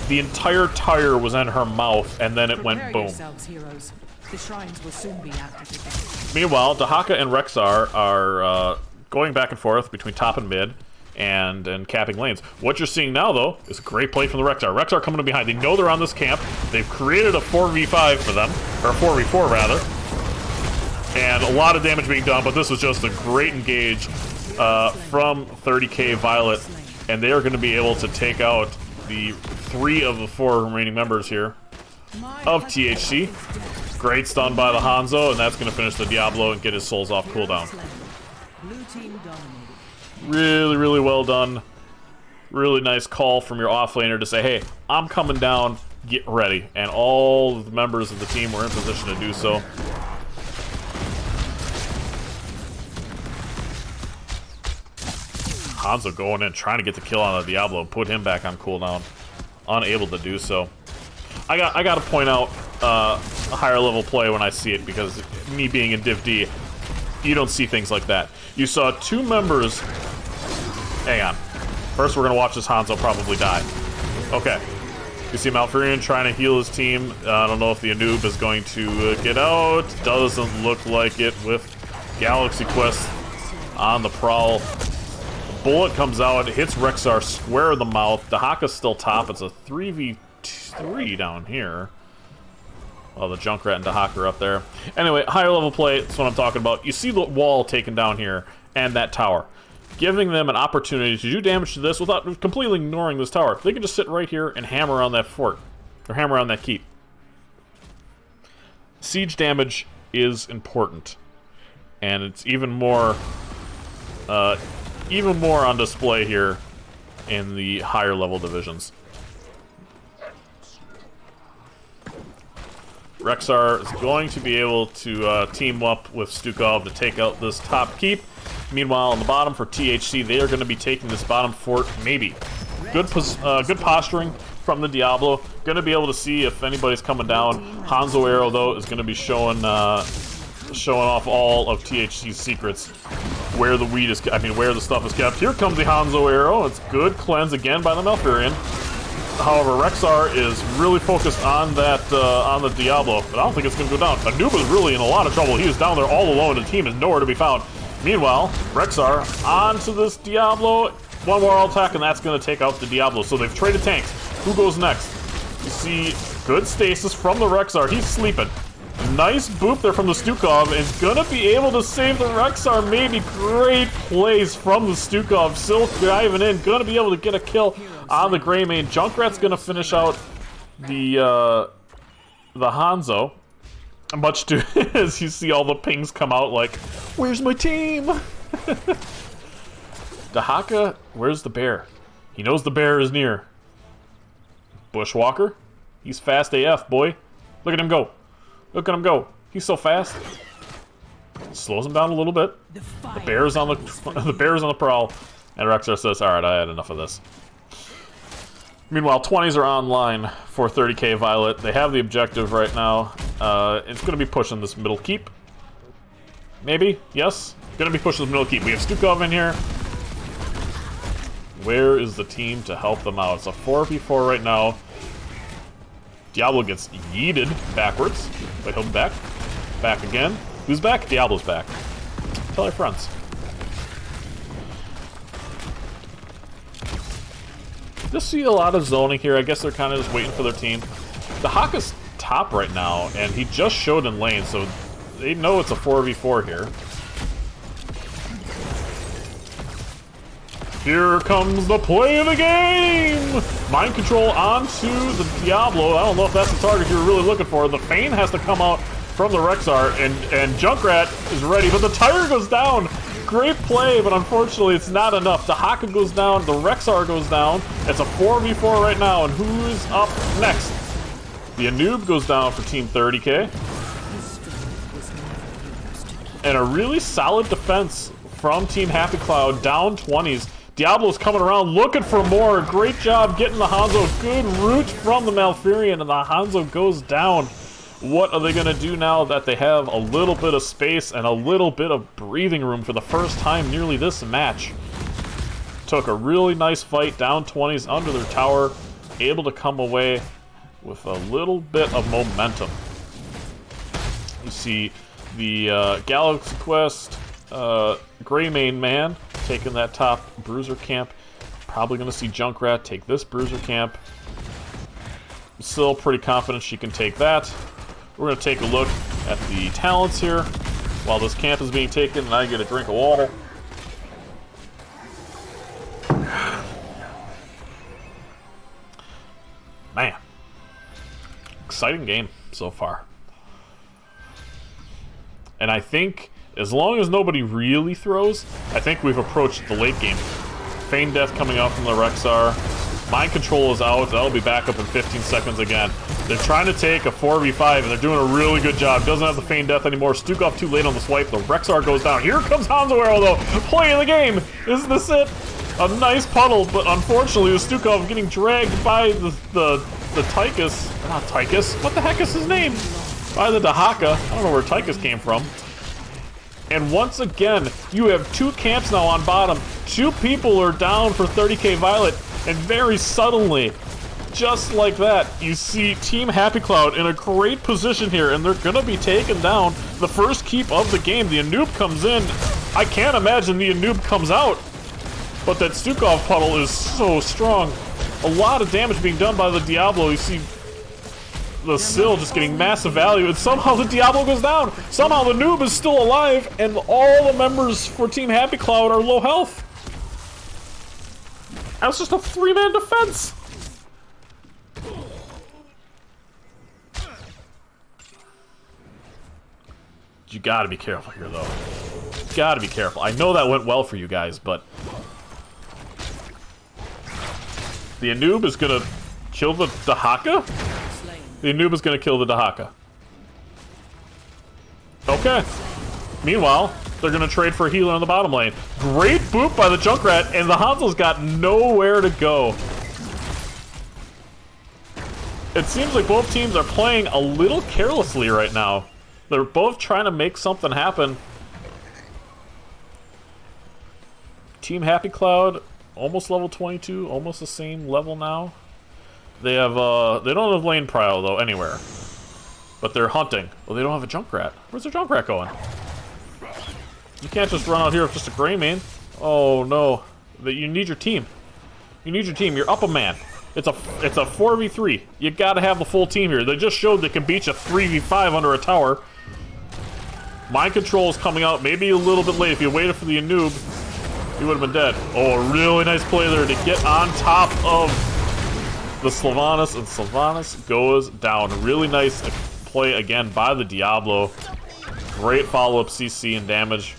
The entire tire was in her mouth, and then it went boom. Yourselves, heroes. The shrines will soon be activated. Meanwhile, Dahaka and Rexxar are going back and forth between top and mid, and capping lanes. What you're seeing now, though, is a great play from the Rexxar. Rexxar coming in behind. They know they're on this camp. They've created a 4v5 for them, or a 4v4 rather, and a lot of damage being done. But this was just a great engage from 30K Violet, and they are going to be able to take out the 3 of the 4 remaining members here of THC. Great stun by the Hanzo, and that's going to finish the Diablo and get his souls off cooldown. Blue team dominated. Really, really well done. Really nice call from your offlaner to say, hey, I'm coming down, get ready. And all of the members of the team were in position to do so. Hanzo going in, trying to get the kill on the Diablo, put him back on cooldown. Unable to do so. I got to point out a higher level play when I see it, because me being in Div D, you don't see things like that. You saw 2 members... Hang on. First, we're going to watch this Hanzo probably die. Okay. You see Malfurion trying to heal his team. I don't know if the Anub is going to get out. Doesn't look like it with Galaxy Quest on the prowl. Bullet comes out, hits Rexxar square in the mouth. Dahaka's still top. It's a 3v3 down here. Oh, the Junkrat and Dahaka are up there. Anyway, higher level play, that's what I'm talking about. You see the wall taken down here, and that tower. Giving them an opportunity to do damage to this without completely ignoring this tower. They can just sit right here and hammer on that fort. Or hammer on that keep. Siege damage is important. And it's even more on display here in the higher level divisions. Rexxar is going to be able to team up with Stukov to take out this top keep. Meanwhile, on the bottom for THC, they are going to be taking this bottom fort, maybe. Good posturing from the Diablo. Going to be able to see if anybody's coming down. Hanzo Arrow, though, is going to be showing off all of THC's secrets. Where the weed is, where the stuff is kept. Here comes the Hanzo Arrow. It's good cleanse again by the Malfurion. However, Rexxar is really focused on that, on the Diablo, but I don't think it's going to go down. Anub is really in a lot of trouble. He is down there all alone, and the team is nowhere to be found. Meanwhile, Rexxar onto this Diablo. One more attack, and that's going to take out the Diablo. So they've traded tanks. Who goes next? You see good stasis from the Rexxar. He's sleeping. Nice boop there from the Stukov. Is gonna be able to save the Rexar. Maybe great plays from the Stukov. Silk diving in, gonna be able to get a kill on the Greymane. Junkrat's gonna finish out the Hanzo. Much to as you see all the pings come out like, where's my team? Dahaka, where's the bear? He knows the bear is near. Bushwalker, he's fast AF, boy. Look at him go. Look at him go. He's so fast. Slows him down a little bit. The bear's on the bear's on the prowl. And Rexar says, alright, I had enough of this. Meanwhile, 20s are online for 30k Violet. They have the objective right now. It's going to be pushing this middle keep. Maybe? Yes? Going to be pushing this middle keep. We have Stukov in here. Where is the team to help them out? It's a 4v4 right now. Diablo gets yeeted backwards. Wait, he'll be back. Back again. Who's back? Diablo's back. Tell your friends. Just see a lot of zoning here. I guess they're kind of just waiting for their team. The Haka's top right now, and he just showed in lane, so they know it's a 4v4 here. Here comes the play of the game! Mind control onto the Diablo. I don't know if that's the target you were really looking for. The Fane has to come out from the Rexar, and Junkrat is ready, but the tire goes down. Great play, but unfortunately it's not enough. The Haka goes down, the Rexar goes down. It's a 4v4 right now, and who's up next? The Anub goes down for Team 30k. And a really solid defense from Team Happy Cloud, down 20s. Diablo's coming around looking for more. Great job getting the Hanzo. Good root from the Malfurion, and the Hanzo goes down. What are they going to do now that they have a little bit of space and a little bit of breathing room for the first time nearly this match? Took a really nice fight, down 20s under their tower, able to come away with a little bit of momentum. You see the Galaxy Quest Greymane man taking that top bruiser camp. Probably going to see Junkrat take this bruiser camp. Still pretty confident she can take that. We're going to take a look at the talents here while this camp is being taken, and I get a drink of water. Man. Exciting game so far. And I think, as long as nobody really throws, I think we've approached the late game. Feign Death coming out from the Rexar. Mind Control is out. That'll be back up in 15 seconds again. They're trying to take a 4v5, and they're doing a really good job. Doesn't have the Feign Death anymore. Stukov too late on the swipe. The Rexar goes down. Here comes Hanzo Arrow, though. Play of the game. Isn't this it? A nice puddle, but unfortunately, the Stukov getting dragged by the Tychus. Not Tychus. What the heck is his name? By the Dahaka. I don't know where Tychus came from. And once again, you have two camps now on bottom. Two people are down for 30k Violet. And very suddenly, just like that, you see Team Happy Cloud in a great position here, and they're gonna be taken down. The first keep of the game, the Anub comes in. I can't imagine the Anub comes out, but that Stukov puddle is so strong. A lot of damage being done by the Diablo. You see the Sill just getting massive value, and somehow the Diablo goes down. Somehow the Noob is still alive, and all the members for Team Happy Cloud are low health. That's just a 3-man defense. You gotta be careful here, though. Gotta be careful. I know that went well for you guys, but the Anub is gonna kill the Dahaka? The Anub is gonna kill the Dahaka. Okay. Meanwhile, they're gonna trade for a healer on the bottom lane. Great boop by the Junkrat, and the Hanzo's got nowhere to go. It seems like both teams are playing a little carelessly right now. They're both trying to make something happen. Team Happy Cloud, almost level 22, almost the same level now. They have, they don't have lane prowl, though, anywhere. But they're hunting. Well, they don't have a Junkrat. Where's their Junkrat going? You can't just run out here with just a Greymane. Oh, no. You need your team. You need your team. You're up a man. It's a 4v3. You gotta have the full team here. They just showed they can beat you 3v5 under a tower. Mind control is coming out maybe a little bit late. If you waited for the Anub, he would have been dead. Oh, a really nice play there to get on top of the Sylvanas, and Sylvanas goes down. Really nice play again by the Diablo. Great follow-up CC and damage.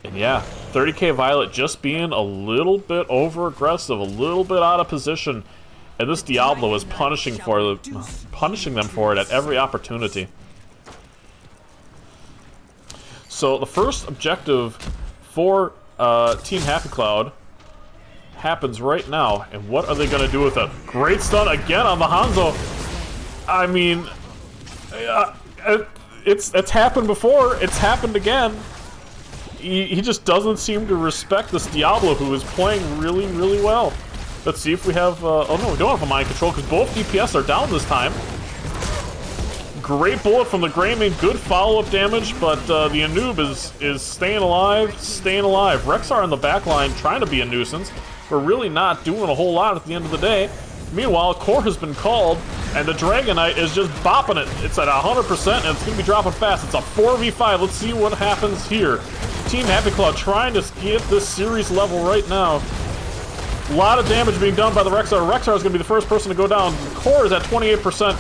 And yeah, 30k Violet just being a little bit over-aggressive, a little bit out of position. And this Diablo is punishing them for it at every opportunity. So the first objective for Team Happy Cloud happens right now, and what are they going to do with it? Great stun again on the Hanzo. I mean, it's happened before. It's happened again. He just doesn't seem to respect this Diablo, who is playing really, really well. Let's see if we have... oh no, we don't have a mind control, because both DPS are down this time. Great bullet from the Greymane, good follow-up damage, but the Anub is staying alive, Rexxar in the back line trying to be a nuisance, but really not doing a whole lot at the end of the day. Meanwhile, Core has been called, and the Dragonite is just bopping it. It's at 100%, and it's going to be dropping fast. It's a 4v5. Let's see what happens here. Team Happy Cloud trying to get this series level right now. A lot of damage being done by the Rexxar. Rexxar is going to be the first person to go down. Core is at 28%.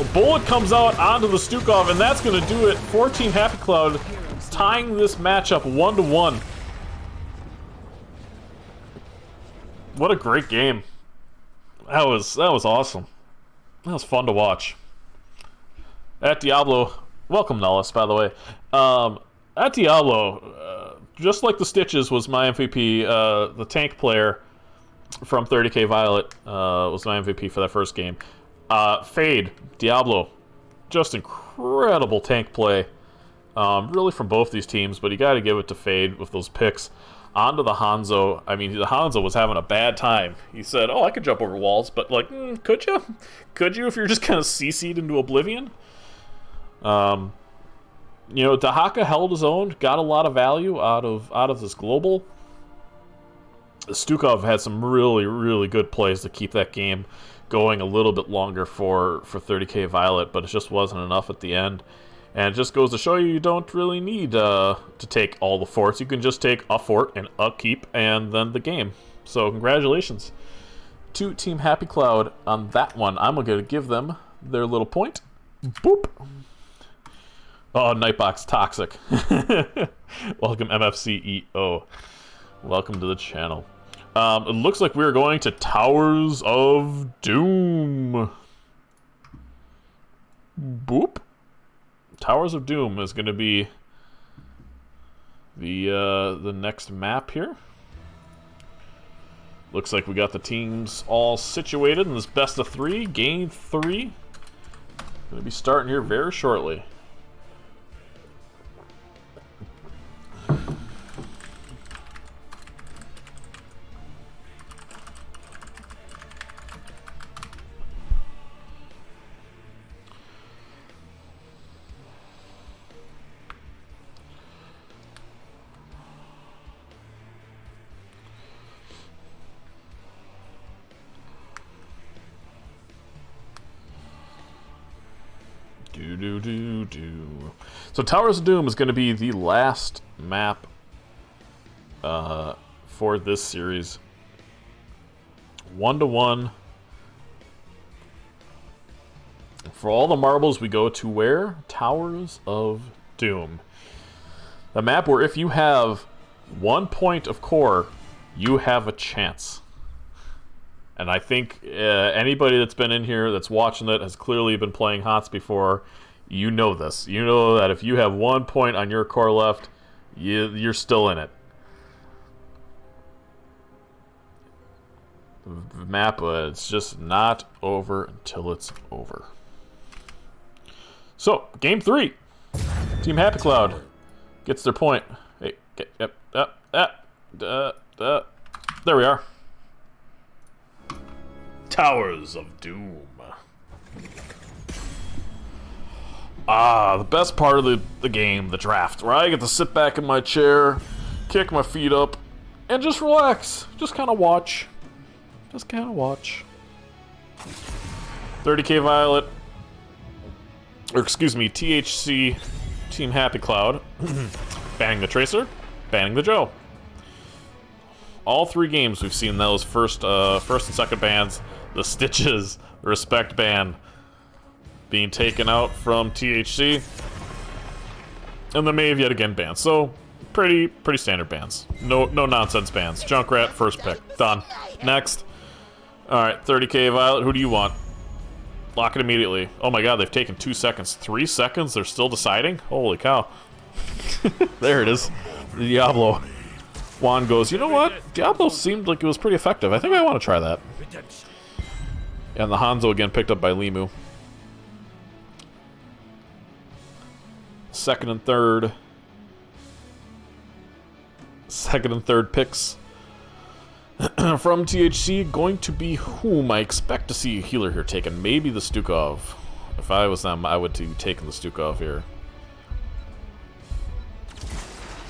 A bullet comes out onto the Stukov, and that's going to do it for Team Happy Cloud, tying this matchup 1-1. What a great game. That was awesome. That was fun to watch. At Diablo, welcome Nullis, by the way. At Diablo, just like the Stitches was my MVP, the tank player from 30k Violet was my MVP for that first game. Fade, Diablo, just incredible tank play, really from both these teams, but you gotta give it to Fade with those picks. Onto the Hanzo. I mean, the Hanzo was having a bad time. He said, oh, I could jump over walls, but like, could you? Could you if you're just kind of CC'd into oblivion? You know, Dahaka held his own, got a lot of value out of this global. Stukov had some really, really good plays to keep that game going a little bit longer for 30k Violet, but it just wasn't enough at the end. And it just goes to show you don't really need to take all the forts. You can just take a fort and a keep and then the game. So congratulations to Team Happy Cloud on that one. I'm going to give them their little point. Boop. Oh, Nightbox Toxic. Welcome, MFCEO. Welcome to the channel. It looks like we're going to Towers of Doom. Boop. Towers of Doom is going to be the next map here. Looks like we got the teams all situated in this best of 3, game 3. Going to be starting here very shortly. So Towers of Doom is going to be the last map for this series. 1-1. For all the marbles, we go to where? Towers of Doom. The map where if you have 1 point of core, you have a chance. And I think anybody that's been in here that's watching it has clearly been playing HOTS before. You know this. You know that if you have 1 point on your core left, you're still in it. The map, it's just not over until it's over. So, game 3. Team Happy Cloud gets their point. Hey, there we are. Towers of Doom. The best part of the game, the draft, where I get to sit back in my chair, kick my feet up, and just relax. Just kind of watch. Just kind of watch. 30k Violet, or excuse me, THC, Team Happy Cloud, banning the Tracer, banning the Joe. All 3 games we've seen those first and second bans, the Stitches, Respect ban, being taken out from THC, and the Maeve yet again banned. So pretty standard bans. No nonsense bans. Junkrat first pick. Done. Next. Alright, 30k Violet, who do you want? Lock it immediately. Oh my god, they've taken 2 seconds. 3 seconds, they're still deciding? Holy cow. There it is. The Diablo. Juan goes, you know what? Diablo seemed like it was pretty effective. I think I want to try that. Redemption. And the Hanzo again picked up by Limu. Second and third picks from THC going to be whom I expect to see a healer here taken. Maybe the Stukov. If I was them, I would have taken the Stukov here.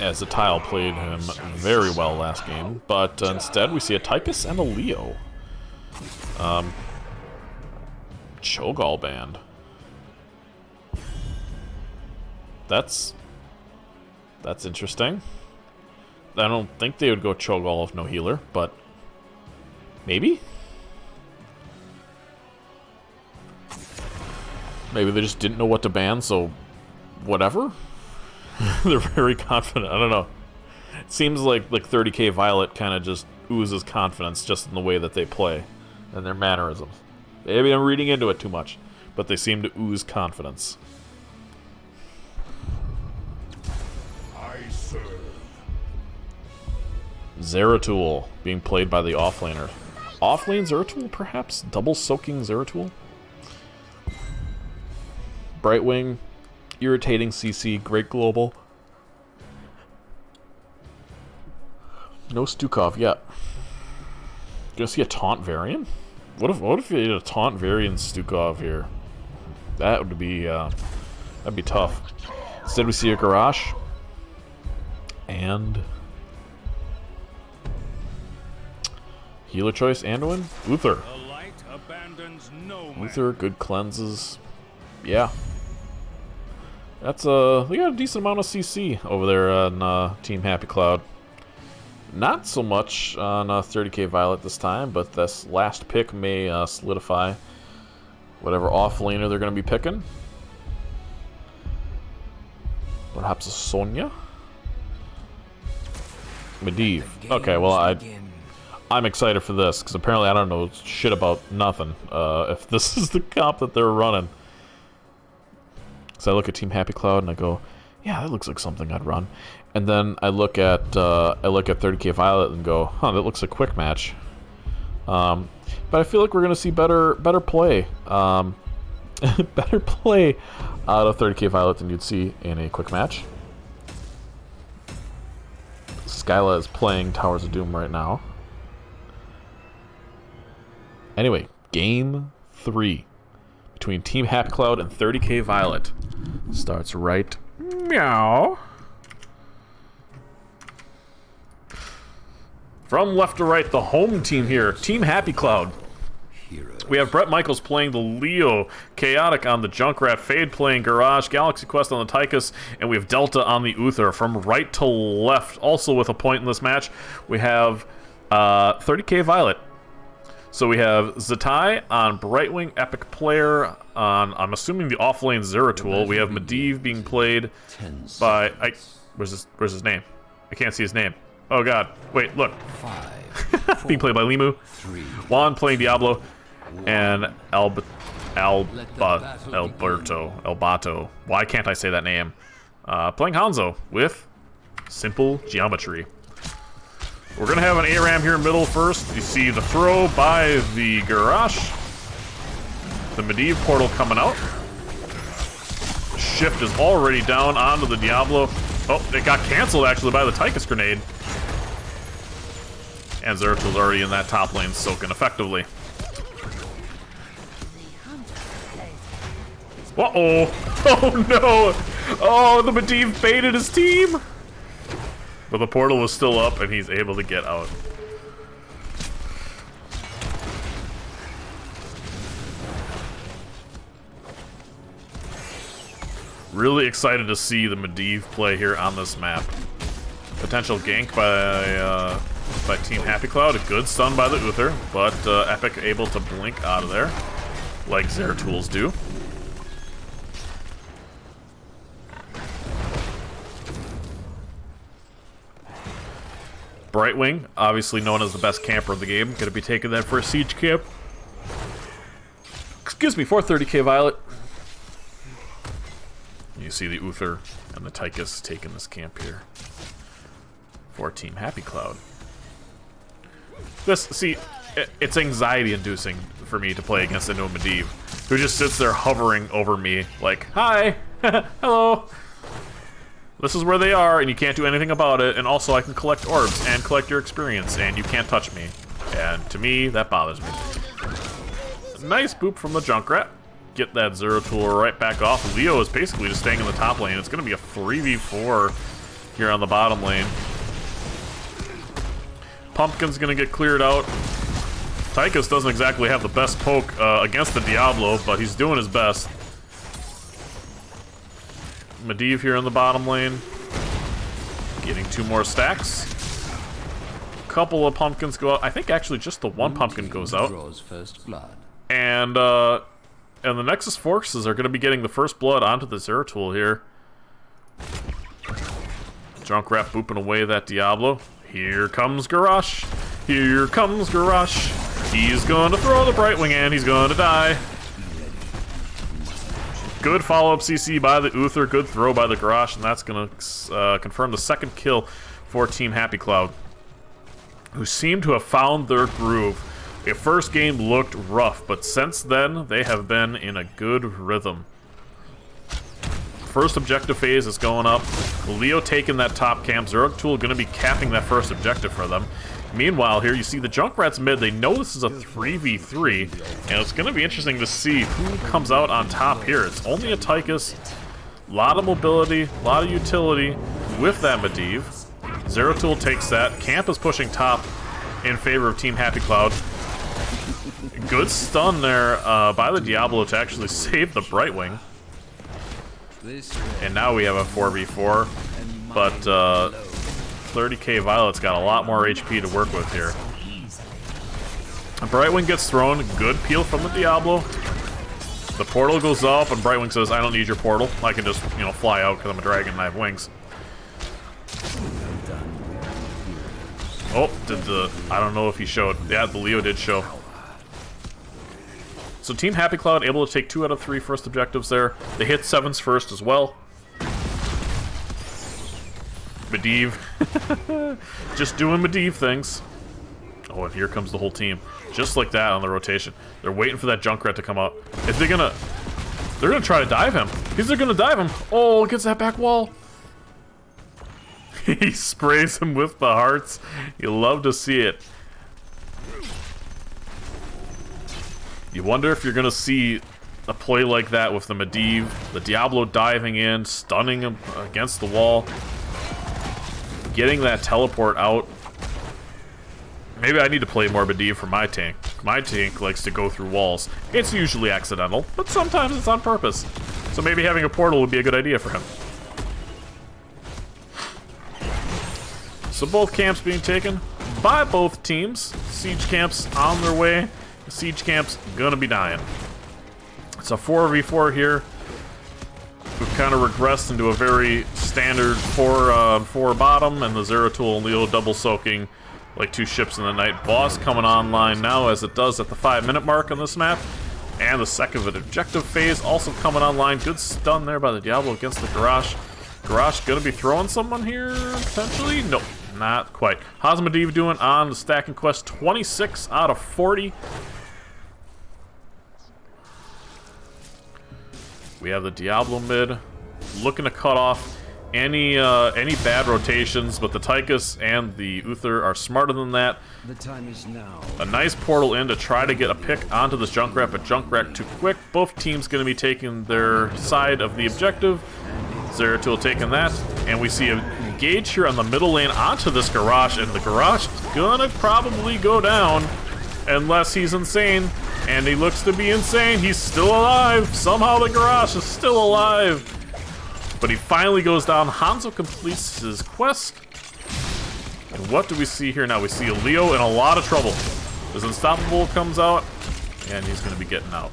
As the Tile played him very well last game, but instead we see a Tychus and a Leo. Cho'Gall band. That's interesting. I don't think they would go Cho'Gall if no healer, but maybe? Maybe they just didn't know what to ban, so whatever? They're very confident. I don't know. It seems like 30k Violet kind of just oozes confidence just in the way that they play and their mannerisms. Maybe I'm reading into it too much, but they seem to ooze confidence. I serve. Zeratul being played by the offlaner. Offlane Zeratul, perhaps? Double soaking Zeratul? Brightwing, irritating CC, great global. No Stukov yet. Gonna see a taunt variant? What if you did a taunt variant Stukov here? That would be that'd be tough. Instead we see a Garrosh and healer choice, Anduin, Uther. The light abandons no man. Uther, good cleanses. Yeah. That's we got a decent amount of CC over there on Team Happy Cloud. Not so much on 30k Violet this time, but this last pick may solidify whatever offlaner they're going to be picking. Perhaps a Sonya? Medivh. Okay, well I'm excited for this, because apparently I don't know shit about nothing, if this is the comp that they're running. So I look at Team Happy Cloud and I go, yeah, that looks like something I'd run. And then I look at 30k Violet and go, huh, that looks a quick match. But I feel like we're gonna see better play, better play out of 30k Violet than you'd see in a quick match. Skyla is playing Towers of Doom right now. Anyway, game 3 between Team Happy Cloud and 30k Violet starts right meow. From left to right, the home team here, Team Happy Cloud. We have Brett Michaels playing the Leo, Chaotic on the Junkrat, Fade playing Garrosh, Galaxy Quest on the Tychus, and we have Delta on the Uther. From right to left, also with a point in this match, we have 30k Violet. So we have Zatai on Brightwing, Epic Player on, I'm assuming, the offlane Zeratul. We have Medivh being played by... where's his name? I can't see his name. Oh god. Wait, look. Being played by Limu. Juan playing Diablo. And Alberto. Why can't I say that name? Playing Hanzo with Simple Geometry. We're going to have an ARAM here middle first. You see the throw by the Garrosh. The Medivh portal coming out. Shift is already down onto the Diablo. Oh, it got canceled actually by the Tychus grenade. And Zeratul's already in that top lane soaking effectively. Uh-oh. Oh no. Oh, the Medivh baited his team. But the portal was still up, and he's able to get out. Really excited to see the Medivh play here on this map. Potential gank by Team Happy Cloud. A good stun by the Uther, but Epic able to blink out of there, like Zeratul do. Brightwing, obviously known as the best camper in the game, going to be taking that for a siege camp. Excuse me, 430k Violet. You see the Uther and the Tychus taking this camp here for Team Happy Cloud. It's anxiety-inducing for me to play against a no Medivh, who just sits there hovering over me like, hi, hello. This is where they are, and you can't do anything about it, and also I can collect orbs and collect your experience, and you can't touch me. And to me, that bothers me. Nice boop from the Junkrat. Get that Zeratul right back off. Leo is basically just staying in the top lane. It's going to be a 3v4 here on the bottom lane. Pumpkin's going to get cleared out. Tychus doesn't exactly have the best poke against the Diablo, but he's doing his best. Medivh here in the bottom lane. Getting 2 more stacks. Couple of pumpkins go out. I think actually just the one pumpkin goes out. And the Nexus Forces are going to be getting the first blood onto the Zeratul here. Junkrat booping away that Diablo. Here comes Garrosh. Here comes Garrosh. He's going to throw the Brightwing and he's going to die. Good follow-up CC by the Uther. Good throw by the Garrosh, and that's going to confirm the second kill for Team Happy Cloud, who seem to have found their groove. The first game looked rough, but since then, they have been in a good rhythm. First objective phase is going up. Leo taking that top camp. Zeratul going to be capping that first objective for them. Meanwhile, here you see the Junkrat's mid. They know this is a 3v3, and it's going to be interesting to see who comes out on top here. It's only a Tychus. A lot of mobility, a lot of utility with that Medivh. Zeratul takes that. Camp is pushing top in favor of Team Happy Cloud. Good stun there by the Diablo to actually save the Brightwing. And now we have a 4v4, but 30k Violet's got a lot more HP to work with here. Brightwing gets thrown, good peel from the Diablo. The portal goes up, and Brightwing says, I don't need your portal. I can just, fly out because I'm a dragon and I have wings. Oh, I don't know if he showed. Yeah, the Leo did show. So Team Happy Cloud able to take 2 out of 3 first objectives there. They hit 7s first as well. Medivh. Just doing Medivh things. Oh, and here comes the whole team. Just like that on the rotation. They're waiting for that Junkrat to come up. If they're gonna try to dive him. They're gonna dive him. Oh, gets that back wall. He sprays him with the hearts. You love to see it. You wonder if you're going to see a play like that with the Medivh, the Diablo diving in, stunning him against the wall, getting that teleport out. Maybe I need to play more Medivh for my tank. My tank likes to go through walls. It's usually accidental, but sometimes it's on purpose. So maybe having a portal would be a good idea for him. So both camps being taken by both teams. Siege camps on their way. Siege camp's gonna be dying. It's a 4v4 here. We've kind of regressed into a very standard 4 bottom, and the Zeratul and Leo double soaking like 2 ships in the night. Boss coming online now, as it does at the 5-minute mark on this map. And the second objective phase also coming online. Good stun there by the Diablo against the Garrosh. Garrosh gonna be throwing someone here, potentially? Nope, not quite. How's Medivh doing on the stacking quest? 26 out of 40. We have the Diablo mid looking to cut off any bad rotations, but the Tychus and the Uther are smarter than that. The time is now. A nice portal in to try to get a pick onto this Junkrat, but Junkrat too quick. Both teams going to be taking their side of the objective. Zeratul taking that, and we see a engage here on the middle lane onto this Garrosh, and the Garrosh is gonna probably go down unless he's insane. And he looks to be insane. He's still alive. Somehow the Garrosh is still alive. But he finally goes down. Hanzo completes his quest. And what do we see here now? We see Leo in a lot of trouble. His Unstoppable comes out, and he's going to be getting out.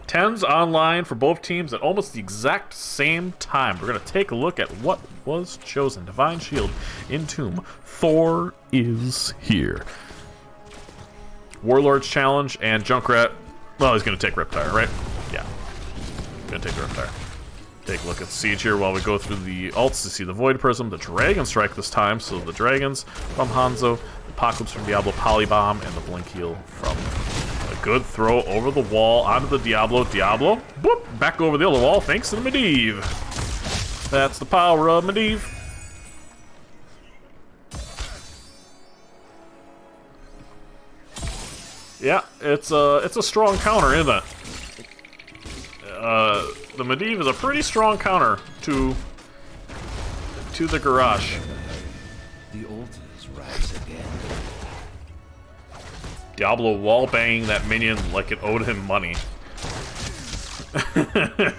10's online for both teams at almost the exact same time. We're going to take a look at what was chosen. Divine Shield, Entomb. Thor is here. Warlord's Challenge and Junkrat. Well, he's going to take Riptire, right? Yeah. Going to take the Riptire. Take a look at Siege here while we go through the ults to see the Void Prism, the Dragon Strike this time, so the Dragons from Hanzo, the Apocalypse from Diablo, Polybomb, and the Blink Heal from a good throw over the wall onto the Diablo. Diablo, boop, back over the other wall thanks to the Medivh. That's the power of Medivh. Yeah, it's a strong counter, isn't it? The Medivh is a pretty strong counter to the Garrosh. The altars rise again. Diablo wall banging that minion like it owed him money.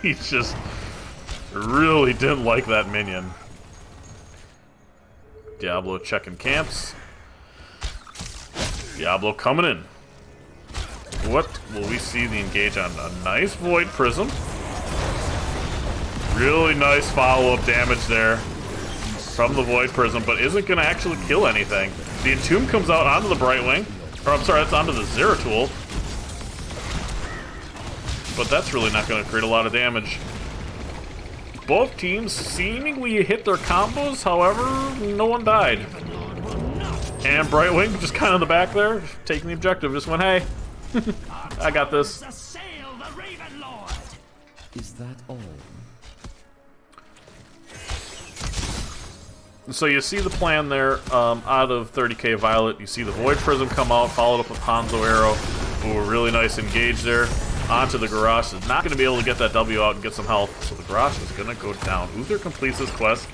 He just really didn't like that minion. Diablo checking camps. Diablo coming in. What will we see the engage on? A nice Void Prism. Really nice follow-up damage there from the Void Prism, but isn't going to actually kill anything. The Entomb comes out onto the Brightwing. Or, I'm sorry, that's onto the Zeratul. But that's really not going to create a lot of damage. Both teams seemingly hit their combos, however, no one died. And Brightwing just kind of in the back there, taking the objective, just went, hey, I got this. Is that all? So you see the plan there, out of 30k Violet. You see the Void Prism come out, followed up with Hanzo Arrow. Ooh, a really nice engage there. Onto the Garrosh. Is not going to be able to get that W out and get some health. So the Garrosh is going to go down. Uther completes his quest.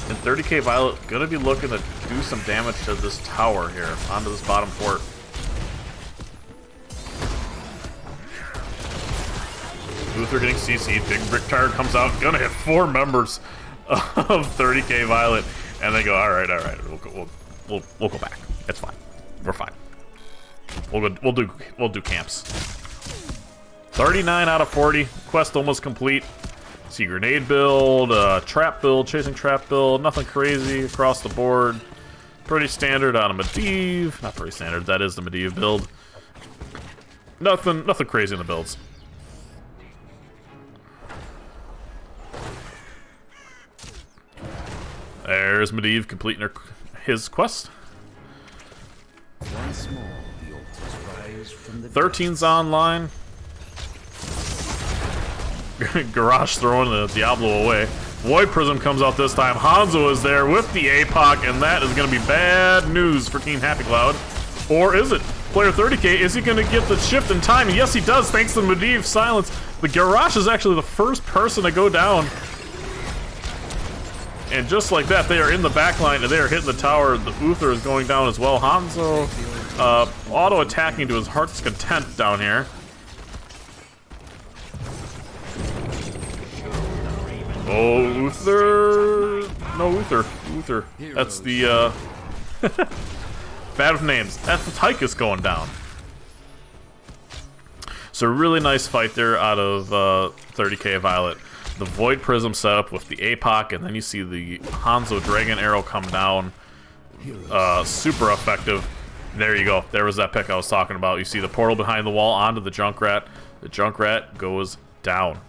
And 30k Violet going to be looking to do some damage to this tower here, onto this bottom fort. Uther getting CC'd. Big Brick Tire comes out. Going to hit 4 members of 30k Violet, and they go, all right, we'll go back. It's fine. We're fine. We'll do camps. 39 out of 40. Quest almost complete. See grenade build, trap build, chasing trap build. Nothing crazy across the board. Pretty standard on a Medivh. Not pretty standard. That is the Medivh build. Nothing crazy in the builds. There's Medivh completing his quest. Once more, the altars rise from the 13's online. Garrosh throwing the Diablo away. Void Prism comes out this time. Hanzo is there with the APOC, and that is going to be bad news for Team Happy Cloud. Or is it? Player 30k, is he going to get the shift in time? Yes, he does, thanks to Medivh silence. The Garrosh is actually the first person to go down. And just like that, they are in the backline and they are hitting the tower. The Uther is going down as well. Hanzo auto-attacking to his heart's content down here. Oh, Uther. No, Uther. Uther. That's the, bad with names. That's the Tychus going down. So really nice fight there out of 30k Violet. The Void Prism setup with the APOC, and then you see the Hanzo Dragon Arrow come down. Super effective. There you go. There was that pick I was talking about. You see the portal behind the wall onto the Junkrat. The Junkrat goes down.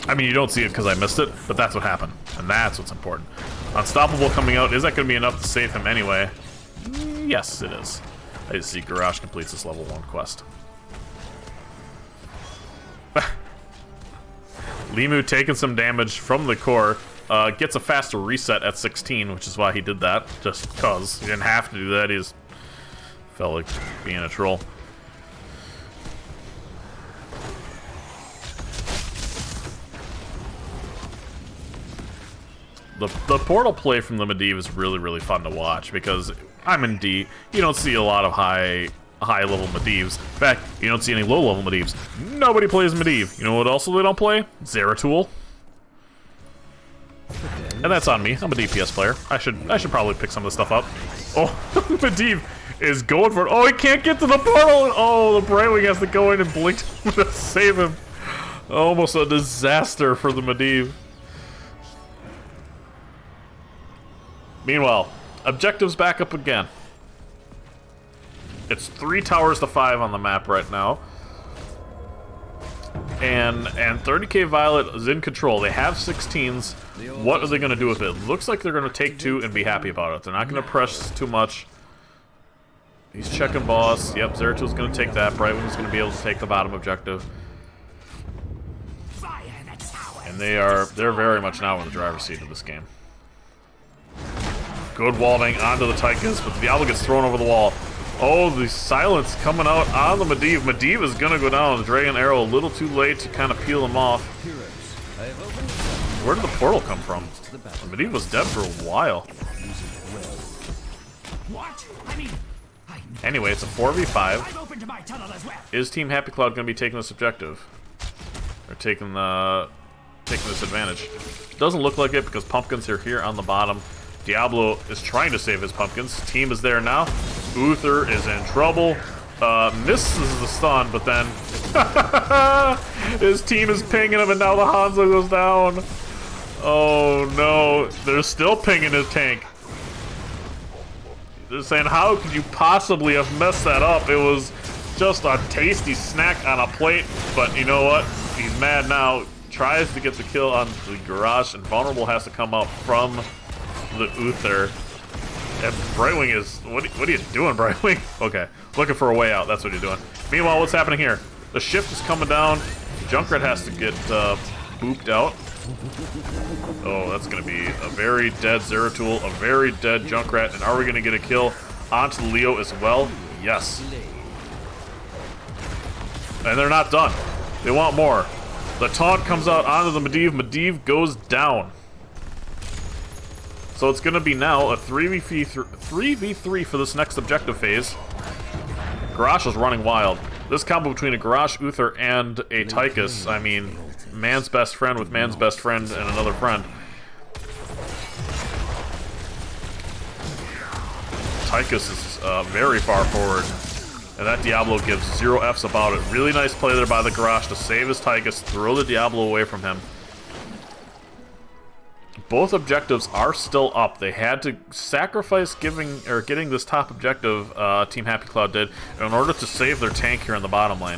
I mean, you don't see it because I missed it, but that's what happened. And that's what's important. Unstoppable coming out. Is that going to be enough to save him anyway? Yes, it is. I just see Garrosh completes this level 1 quest. Limu taking some damage from the core, gets a faster reset at 16, which is why he did that, just because. He didn't have to do that, he just felt like being a troll. The portal play from the Medivh is really fun to watch because I'm in D. You don't see a lot of high level Medivhs. In fact, you don't see any low level Medivhs. Nobody plays Medivh. You know what also they don't play? Zeratul. And that's on me. I'm a DPS player. I should probably pick some of this stuff up. Oh, Medivh is going for it. Oh, he can't get to the portal. Oh, the Brightwing has to go in and blink to save him. Almost a disaster for the Medivh. Meanwhile, objectives back up again. It's 3 towers to 5 on the map right now. And 30k Violet is in control. They have 16s. What are they going to do with it? Looks like they're going to take 2 and be happy about it. They're not going to press too much. He's checking boss. Yep, Zeratul's going to take that. Brightwing's going to be able to take the bottom objective. And they're very much now in the driver's seat of this game. Good wall bang onto the Tychus, but the Diablo gets thrown over the wall. Oh, the silence coming out on the Medivh. Medivh is gonna go down. The Dragon Arrow a little too late to kind of peel him off. Where did the portal come from? The Medivh was dead for a while. Anyway, it's a 4v5. Is Team Happy Cloud gonna be taking this objective? They're taking this advantage. Doesn't look like it because Pumpkins are here on the bottom. Diablo is trying to save his Pumpkins. Team is there now. Uther is in trouble. Misses the stun, but then his team is pinging him, and now the Hanzo goes down. Oh no, they're still pinging his tank. They're saying, how could you possibly have messed that up? It was just a tasty snack on a plate, but you know what? He's mad now. Tries to get the kill on the Garrosh, and Vulnerable has to come up from the Uther. And Brightwing is... What are you doing, Brightwing? Okay, looking for a way out. That's what you're doing. Meanwhile, what's happening here? The shift is coming down. Junkrat has to get booped out. Oh, that's going to be a very dead Zeratul, a very dead Junkrat. And are we going to get a kill onto Leo as well? Yes. And they're not done. They want more. The taunt comes out onto the Medivh. Medivh goes down. So it's going to be now a 3v3 for this next objective phase. Garrosh is running wild. This combo between a Garrosh, Uther, and a Tychus, I mean, man's best friend with man's best friend and another friend. Tychus is very far forward, and that Diablo gives 0 Fs about it. Really nice play there by the Garrosh to save his Tychus, throw the Diablo away from him. Both objectives are still up. They had to sacrifice getting this top objective, Team Happy Cloud did, in order to save their tank here in the bottom lane.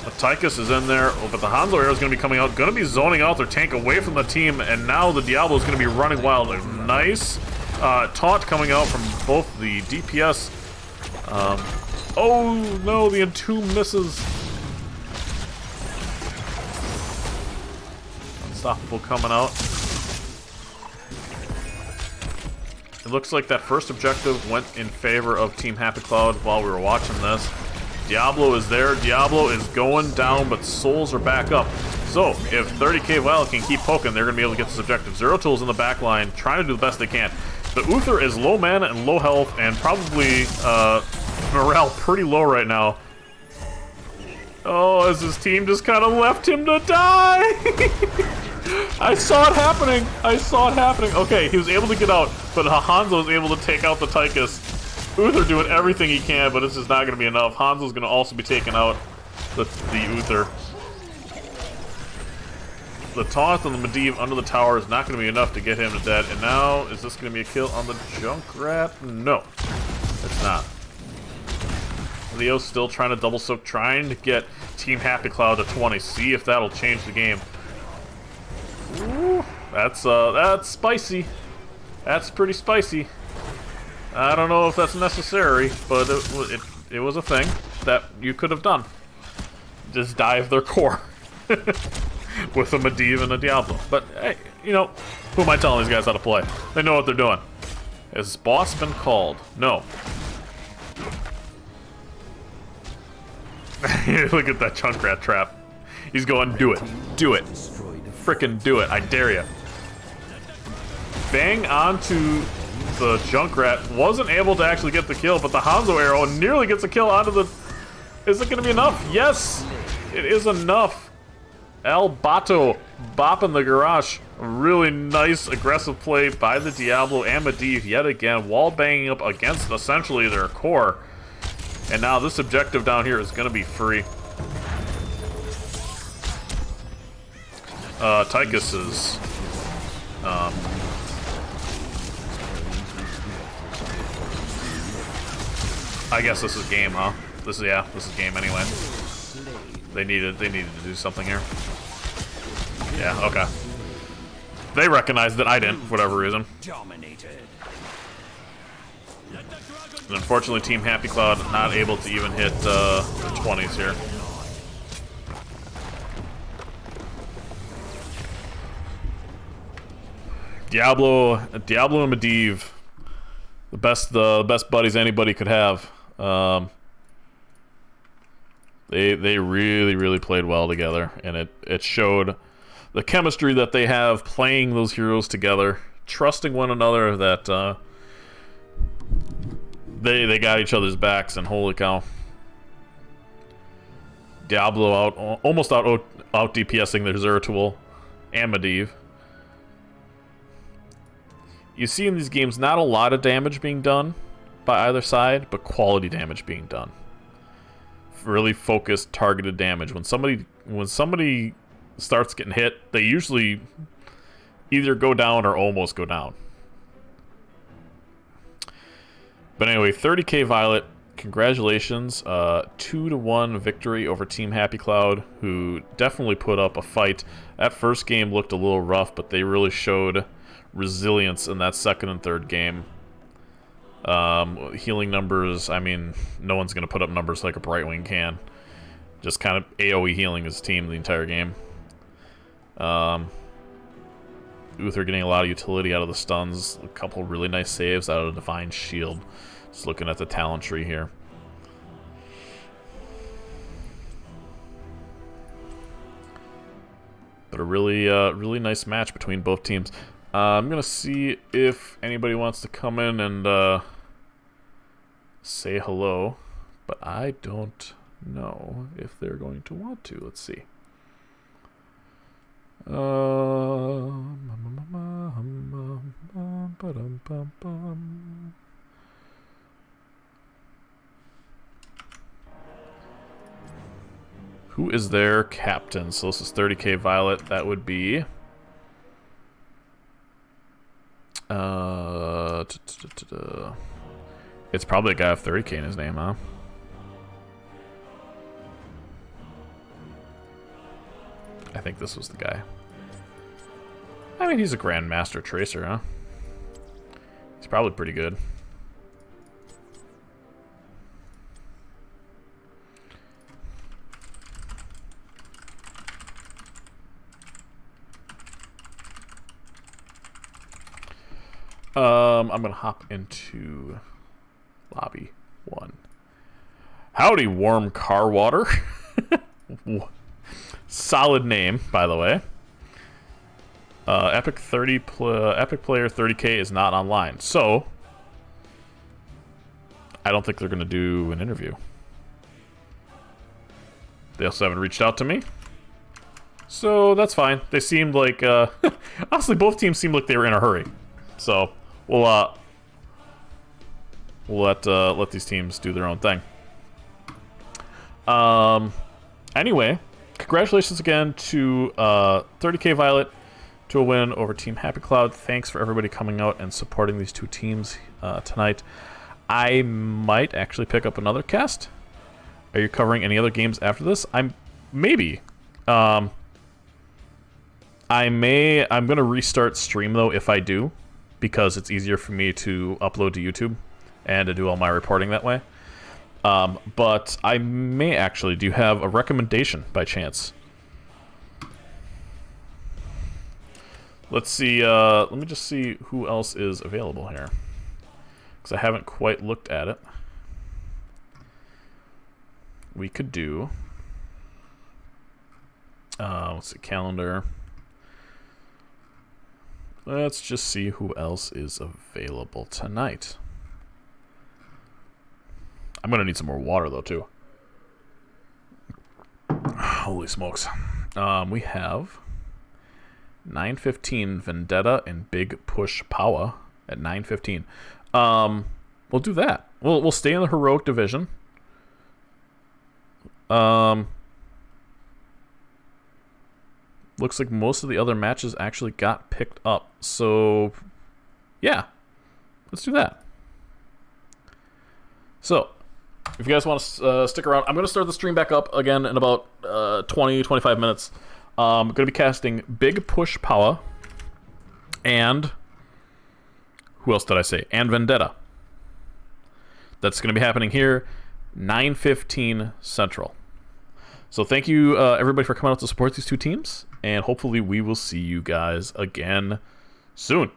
The Tychus is in there, but the Hanzo Arrow is going to be coming out, going to be zoning out their tank away from the team, and now the Diablo is going to be running wild. A nice taunt coming out from both the DPS. Oh no, the Entomb misses. Unstoppable coming out. It looks like that first objective went in favor of Team Happy Cloud while we were watching this. Diablo is there. Diablo is going down, but souls are back up. So, if 30k Violet can keep poking, they're going to be able to get this objective. Zeratul's in the back line, trying to do the best they can. The Uther is low mana and low health, and probably morale pretty low right now. Oh, as his team just kind of left him to die! I saw it happening! I saw it happening! Okay, he was able to get out, but Hanzo was able to take out the Tychus. Uther doing everything he can, but this is not going to be enough. Hanzo's going to also be taking out the Uther. The taunt on the Medivh under the tower is not going to be enough to get him to dead. And now, is this going to be a kill on the Junkrat? No, it's not. Leo's still trying to double soak, trying to get Team Happy Cloud to 20. See if that'll change the game. Ooh, that's spicy. That's pretty spicy. I don't know if that's necessary, but it was a thing that you could have done. Just dive their core with a Medivh and a Diablo. But hey, you know, who am I telling these guys how to play? They know what they're doing. Has boss been called? No. Look at that Junkrat trap. He's going, do it. Do it. frickin' do it. I dare you. Bang onto the Junkrat. Wasn't able to actually get the kill, but the Hanzo arrow nearly gets a kill onto the... Is it going to be enough? Yes! It is enough. El Bato bopping the garage. Really nice aggressive play by the Diablo and Medivh yet again. Wall banging up against essentially their core. And now this objective down here is going to be free. Tychus is... I guess this is game, huh? This is game anyway. They needed to do something here. Yeah, okay. They recognized that I didn't, for whatever reason. And unfortunately, Team Happy Cloud not able to even hit the 20s here. Diablo and Medivh, the best buddies anybody could have. They really played well together, and it showed the chemistry that they have playing those heroes together, trusting one another, that they got each other's backs, and holy cow. Diablo almost out DPSing their Zeratul and Medivh. You see in these games not a lot of damage being done by either side, but quality damage being done. Really focused, targeted damage. When somebody starts getting hit, they usually either go down or almost go down. But anyway, 30k Violet, congratulations. 2-1 victory over Team Happy Cloud, who definitely put up a fight. That first game looked a little rough, but they really showed resilience in that second and third game. Healing numbers, I mean, no one's going to put up numbers like a Brightwing can. Just kind of AoE healing his team the entire game. Uther getting a lot of utility out of the stuns. A couple really nice saves out of the Divine Shield. Just looking at the talent tree here. But a really nice match between both teams. I'm going to see if anybody wants to come in and say hello, but I don't know if they're going to want to. Let's see. Who is their captain? So this is 30k Violet. That would be... It's probably a guy with 30k in his name, huh? I think this was the guy. I mean, he's a Grandmaster Tracer, huh? He's probably pretty good. I'm gonna hop into lobby 1. Howdy, Warm Car Water. Solid name, by the way. Epic Player 30k is not online, so I don't think they're gonna do an interview. They also haven't reached out to me, so that's fine. They seemed like honestly, both teams seemed like they were in a hurry, so we'll let these teams do their own thing. Anyway, congratulations again to 30k Violet to a win over Team Happy Cloud. Thanks for everybody coming out and supporting these two teams tonight. I might actually pick up another cast. Are you covering any other games after this? Maybe. I'm gonna restart stream though if I do, because it's easier for me to upload to YouTube and to do all my reporting that way. But I may actually. Do you have a recommendation by chance? Let's see. Let me just see who else is available here, because I haven't quite looked at it. We could do. Let's see, calendar. Let's just see who else is available tonight. I'm going to need some more water, though, too. Holy smokes. We have 9:15 Vendetta and Big Push Power at 9:15. We'll do that. We'll stay in the Heroic division. Looks like most of the other matches actually got picked up. So, yeah. Let's do that. So, if you guys want to stick around, I'm going to start the stream back up again in about 20-25 minutes. I'm going to be casting Big Push Power and... who else did I say? And Vendetta. That's going to be happening here, 9:15 Central. So thank you, everybody, for coming out to support these two teams, and hopefully we will see you guys again soon.